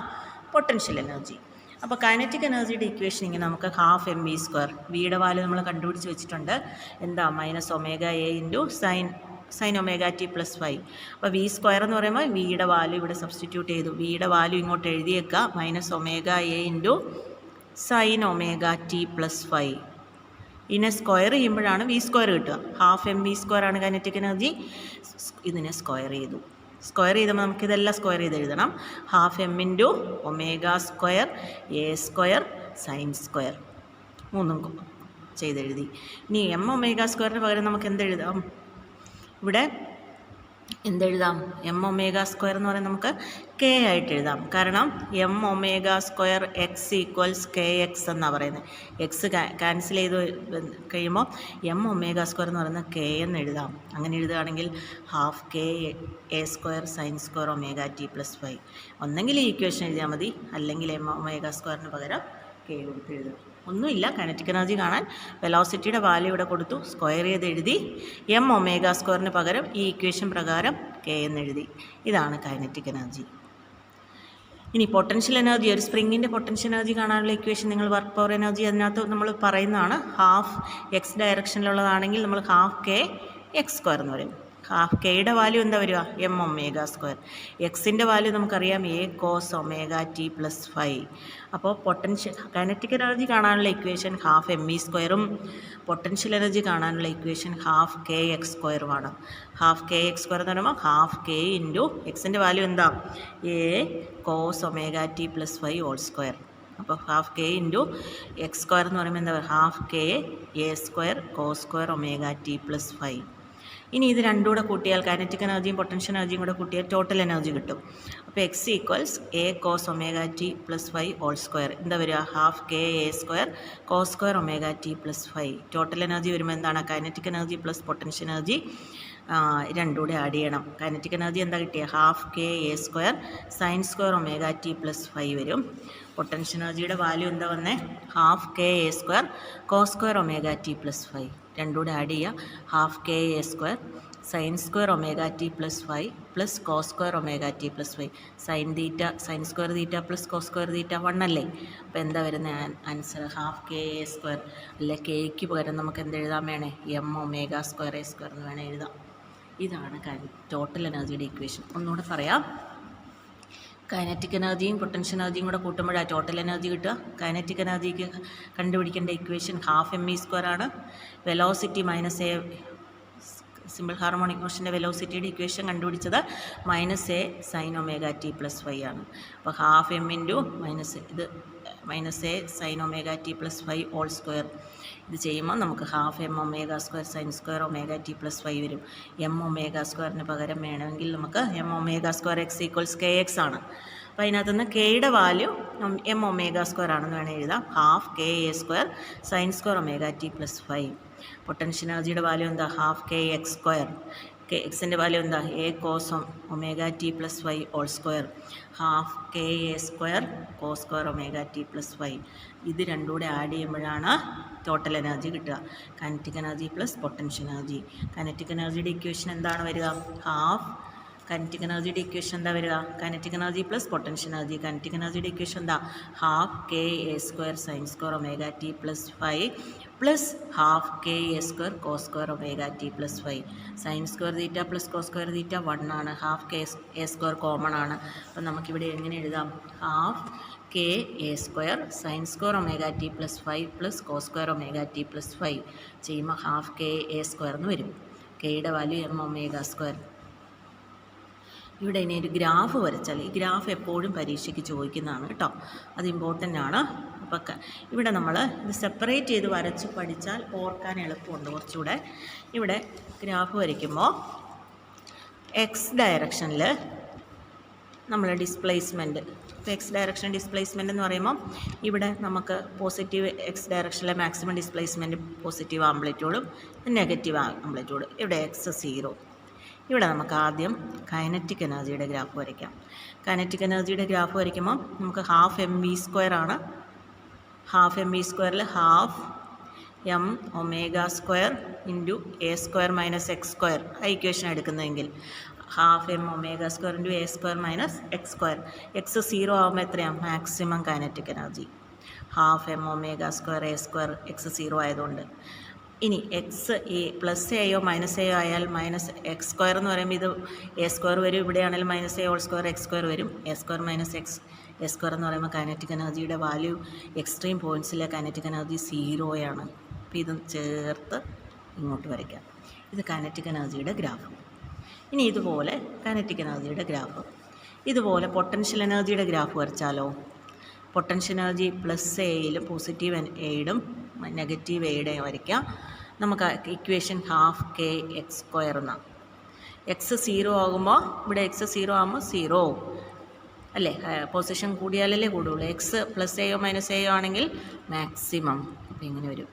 പൊട്ടൻഷ്യൽ എനർജി. അപ്പോൾ കൈനറ്റിക് എനർജിയുടെ ഇക്വേഷൻ ഇങ്ങനെ നമുക്ക് 12mv², വിയുടെ വാല്യൂ നമ്മൾ കണ്ടുപിടിച്ച് വെച്ചിട്ടുണ്ട്. എന്താ -ω/a sin ωt+5. അപ്പോൾ v² എന്ന് പറയുമ്പോൾ വിയുടെ വാല്യൂ ഇവിടെ സബ്സ്റ്റിറ്റ്യൂട്ട് ചെയ്തു. വിയുടെ വാല്യൂ ഇങ്ങോട്ട് എഴുതിയേക്കുക -ω/a sin ωt+5. ഇതിനെ സ്ക്വയർ ചെയ്യുമ്പോഴാണ് v² കിട്ടുക. 12mv² ആണ് കൈനറ്റിക് എനർജി. ഇതിനെ സ്ക്വയർ ചെയ്തു. സ്ക്വയർ ചെയ്തപ്പോൾ നമുക്കിതെല്ലാം സ്ക്വയർ ചെയ്ത് എഴുതണം. 12m × ω² a² sin², മൂന്നും ചെയ്തെഴുതി. ഇനി mω²ന് പകരം നമുക്ക് എന്തെഴുതാം? ഇവിടെ എന്തെഴുതാം? mω² എന്ന് പറയുന്നത് നമുക്ക് k ആയിട്ട് എഴുതാം. കാരണം mω² x = kx എന്നാണ് പറയുന്നത്. എക്സ് ക്യാൻസൽ ചെയ്ത് കഴിയുമ്പോൾ mω² എന്ന് പറയുന്നത് k എന്ന് എഴുതാം. അങ്ങനെ എഴുതുകയാണെങ്കിൽ 12k a² sin² ωt+5. ഒന്നെങ്കിൽ ഈ ഇക്വേഷൻ എഴുതിയാൽ മതി, അല്ലെങ്കിൽ mω²ന് പകരം k കൊടുത്ത് എഴുതാം. ഒന്നുമില്ല, കൈനറ്റിക് എനർജി കാണാൻ വെലോസിറ്റിയുടെ വാല്യൂ ഇവിടെ കൊടുത്തു, സ്ക്വയർ ചെയ്ത് എഴുതി. mω²ന് പകരം ഈ ഇക്വേഷൻ പ്രകാരം k എന്ന് എഴുതി. ഇതാണ് കൈനറ്റിക് എനർജി. ഇനി പൊട്ടൻഷ്യൽ എനർജി, ഒരു സ്പ്രിങ്ങിൻ്റെ പൊട്ടൻഷ്യൽ എനർജി കാണാനുള്ള ഇക്വേഷൻ നിങ്ങൾ വർക്ക് പവർ എനർജി അതിനകത്ത് നമ്മൾ പറയുന്നതാണ്. 12x ഡയറക്ഷനിലുള്ളതാണെങ്കിൽ നമ്മൾ 12k x² എന്ന് പറയും. 12kയുടെ വാല്യൂ എന്താ വരിക? mω². എക്സിൻ്റെ വാല്യൂ നമുക്കറിയാം a cos ωt+5. അപ്പോൾ കൈനറ്റിക് എനർജി കാണാനുള്ള ഇക്വേഷൻ 12mv²ഉം പൊട്ടൻഷ്യൽ എനർജി കാണാനുള്ള ഇക്വേഷൻ 12kx²ആണ്. 12kx² എന്ന് പറയുമ്പോൾ 12k × എക്സിൻ്റെ വാല്യൂ എന്താ? a cos ωt+5². അപ്പോൾ 12k × x² എന്ന് പറയുമ്പോൾ എന്താ? 12k a² cos² ωt+5. ഇനി ഇത് രണ്ടും കൂടെ കൂട്ടിയാൽ കൈനറ്റിക് എനർജിയും പൊട്ടൻഷ്യൽ എനർജിയും കൂടെ കൂട്ടിയാൽ ടോട്ടൽ എനർജി കിട്ടും. അപ്പോൾ x = a cos ωt+5². എന്താ വരിക? 12k a² cos² ωt+5. Total energy വരുമ്പോൾ എന്താണ്? Kinetic energy plus potential energy രണ്ടും കൂടെ ആഡ് ചെയ്യണം. കൈനറ്റിക് എനർജി എന്താ കിട്ടിയത്? 12k a² sin² ωt+5 വരും. പൊട്ടൻഷ്യൽ എനർജിയുടെ വാല്യൂ എന്താ വന്നേ? 12k a² cos² ωt+5. രണ്ടും കൂടെ ആഡ് ചെയ്യുക. 12k a² sin² ωt+5 plus cos² ωt+5. sin² plus cos² 1 അല്ലേ? അപ്പോൾ എന്താ വരുന്നത് ആൻസർ? 12k a² അല്ലെ, കെയ്ക്ക് പകരം നമുക്ക് എന്തെഴുതാൻ വേണേ? mω² a² എന്ന് വേണേൽ എഴുതാം. ഇതാണ് ടോട്ടൽ എനർജിയുടെ ഇക്വേഷൻ. ഒന്നുകൂടെ പറയാം. കൈനറ്റിക് എനർജിയും പൊട്ടൻഷ്യൽ എനർജിയും കൂടെ കൂട്ടുമ്പോഴാണ് ടോട്ടൽ എനർജി കിട്ടുക. കൈനറ്റിക് എനർജിക്ക് കണ്ടുപിടിക്കേണ്ട ഇക്വേഷൻ 12mv² ആണ്. വെലോസിറ്റി -a, സിമ്പിൾ ഹാർമോണിക് മോഷൻ്റെ വെലോസിറ്റിയുടെ ഇക്വേഷൻ കണ്ടുപിടിച്ചത് -a sin ωt+5 ആണ്. അപ്പോൾ 12m × ഇത് -a sin ωt+5². ഇത് ചെയ്യുമ്പോൾ നമുക്ക് 12mω² sin² ωt+5 വരും. mω²ന് പകരം വേണമെങ്കിൽ നമുക്ക് mω² x = kx ആണ്. അപ്പോൾ അതിനകത്തുനിന്ന് kയുടെ വാല്യൂ mω² ആണെന്ന് വേണമെങ്കിൽ എഴുതാം. 12k a² sin² ωt+5. Potential എനർജിയുടെ വാല്യൂ എന്താ? 12k x². എക്സിൻ്റെ വാല്യൂ എന്താ? a cos ωt+5². 12k a² cos² ωt+5. ഇത് രണ്ടും കൂടെ ആഡ് ചെയ്യുമ്പോഴാണ് ടോട്ടൽ എനർജി കിട്ടുക. Kinetic energy plus potential energy. Kinetic എനർജിയുടെ ഇക്വേഷൻ എന്താണ് വരിക? കൈനറ്റിക് എനർജിയുടെ ഇക്വേഷൻ എന്താ വരിക? Kinetic energy plus potential energy. Kinetic എനർജിയുടെ ഇക്വേഷൻ എന്താ? 12k a² sin² ωt+5 plus 12k a² cos² ωt+5. sin² plus cos² 1 ആണ്. 12k a² കോമൺ ആണ്. അപ്പം നമുക്കിവിടെ എങ്ങനെ എഴുതാം? 12k a² sin² ωt+5 plus cos² ωt+5 ചെയ്യുമ്പോൾ 12k a² എന്ന് വരും. കെയുടെ വാല്യൂ mω². ഇവിടെ ഇനി ഒരു ഗ്രാഫ് വരച്ചാൽ, ഈ ഗ്രാഫ് എപ്പോഴും പരീക്ഷയ്ക്ക് ചോദിക്കുന്നതാണ് കേട്ടോ, അത് ഇമ്പോർട്ടൻ്റ് ആണ്. അപ്പം ഇവിടെ നമ്മൾ ഇത് സെപ്പറേറ്റ് ചെയ്ത് വരച്ച് പഠിച്ചാൽ ഓർക്കാൻ എളുപ്പമുണ്ട് കുറച്ചുകൂടെ. ഇവിടെ ഗ്രാഫ് വരയ്ക്കുമ്പോൾ എക്സ് ഡയറക്ഷനിൽ നമ്മൾ ഡിസ്പ്ലേസ്മെൻറ്റ്. ഇപ്പോൾ എക്സ് ഡയറക്ഷൻ ഡിസ്പ്ലേസ്മെൻ്റ് എന്ന് പറയുമ്പോൾ ഇവിടെ നമുക്ക് പോസിറ്റീവ് എക്സ് ഡയറക്ഷനിലെ മാക്സിമം ഡിസ്പ്ലേസ്മെൻറ്റ് പോസിറ്റീവ് ആംപ്ലിറ്റ്യൂഡും നെഗറ്റീവ് ആംപ്ലിറ്റ്യൂഡ്. ഇവിടെ എക്സ് 0. ഇവിടെ നമുക്ക് ആദ്യം കൈനറ്റിക് എനർജിയുടെ ഗ്രാഫ് വരയ്ക്കാം. കൈനറ്റിക് എനർജിയുടെ ഗ്രാഫ് വരയ്ക്കുമ്പോൾ നമുക്ക് ഹാഫ് mv² ആണ്. Half mv²ൽ half m⍵² into a² - x², ആ ഇക്വേഷൻ എടുക്കുന്നതെങ്കിൽ half m⍵² into a² - x². X 0 ആകുമ്പോൾ എത്രയാണ് maximum kinetic energy? Half m⍵² a², X 0 ആയതുകൊണ്ട്. ഇനി എക്സ് പ്ലസ് എയോ മൈനസ് എയോ ആയാൽ -x² എന്ന് പറയുമ്പോൾ ഇത് a² വരും, ഇവിടെയാണെങ്കിൽ -a² x² വരും. a² - x² എന്ന് പറയുമ്പോൾ കൈനറ്റിക് എനർജിയുടെ വാല്യൂ എക്സ്ട്രീം പോയിൻറ്റ്സിലെ കൈനറ്റിക് എനർജി 0 ആണ്. അപ്പോൾ ഇത് ചേർത്ത് ഇങ്ങോട്ട് വരയ്ക്കാം. ഇത് കൈനറ്റിക് എനർജിയുടെ ഗ്രാഫ്. ഇനി ഇതുപോലെ കൈനറ്റിക് എനർജിയുടെ ഗ്രാഫ്. ഇതുപോലെ പൊട്ടൻഷ്യൽ എനർജിയുടെ ഗ്രാഫ് വരച്ചാലോ? പൊട്ടൻഷ്യൽ എനർജി പ്ലസ് എയിലും പോസിറ്റീവ് എയുടെയും നെഗറ്റീവ് എയുടെയും വരയ്ക്കാം. നമുക്ക് ഇക്വേഷൻ ഹാഫ് kx² എന്നാണ്. എക്സ് 0 ആകുമ്പോൾ ഇവിടെ എക്സ് 0 ആകുമ്പോൾ 0 അല്ലേ, പൊസിഷൻ കൂടിയാലല്ലേ കൂടുള്ളൂ. എക്സ് പ്ലസ് എയോ മൈനസ് എയോ ആണെങ്കിൽ മാക്സിമം. അപ്പോൾ ഇങ്ങനെ വരും.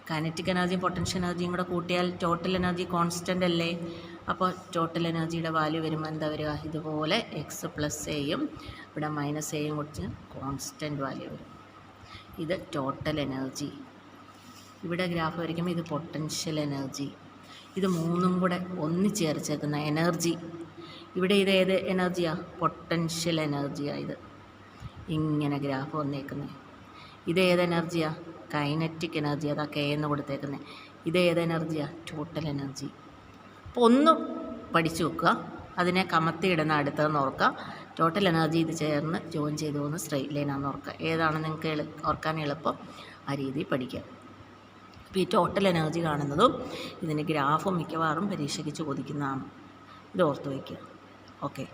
കൈനറ്റിക് എനർജിയും പൊട്ടൻഷ്യൽ എനർജിയും കൂടെ കൂട്ടിയാൽ ടോട്ടൽ എനർജി കോൺസ്റ്റൻ്റ് അല്ലേ. അപ്പോൾ ടോട്ടൽ എനർജിയുടെ വാല്യൂ വരുമ്പോൾ എന്താ വരിക? ഇതുപോലെ എക്സ് പ്ലസ് എയും ഇവിടെ മൈനസ് എയും കുറിച്ച് കോൺസ്റ്റൻ്റ് വാല്യൂ വരും. ഇത് ടോട്ടൽ എനർജി. ഇവിടെ ഗ്രാഫ് വരയ്ക്കുമ്പോൾ ഇത് പൊട്ടൻഷ്യൽ എനർജി. ഇത് മൂന്നും കൂടെ ഒന്നിച്ചേർച്ചേക്കുന്ന എനർജി. ഇവിടെ ഇത് ഏത് എനർജിയാണ്? പൊട്ടൻഷ്യൽ എനർജിയാണ്. ഇത് ഇങ്ങനെ ഗ്രാഫ് വന്നേക്കുന്നത്. ഇത് ഏത് എനർജിയാണ്? Kinetic energy. അതാ കെ എന്ന് കൊടുത്തേക്കുന്നത്. ഇത് ഏത് എനർജിയാണ്? Total energy. അപ്പോൾ ഒന്ന് പഠിച്ചു വെക്കുക, അതിനെ കമത്തിയിടുന്ന അടുത്തതെന്ന് ഓർക്കുക. ടോട്ടൽ എനർജി ഇത് ചേർന്ന് ജോയിൻ ചെയ്ത് പോകുന്ന സ്ട്രെയിറ്റ് ലൈനാണെന്ന് ഓർക്കുക. ഏതാണ് നിങ്ങൾക്ക് ഓർക്കാൻ എളുപ്പം ആ രീതി പഠിക്കാം. അപ്പോൾ ഈ ടോട്ടൽ എനർജി കാണുന്നതും ഇതിന് ഗ്രാഫും മിക്കവാറും പരീക്ഷയ്ക്ക് ചോദിക്കുന്നതാണ്. ഇത് ഓർത്ത് വയ്ക്കുക. ഓക്കെ.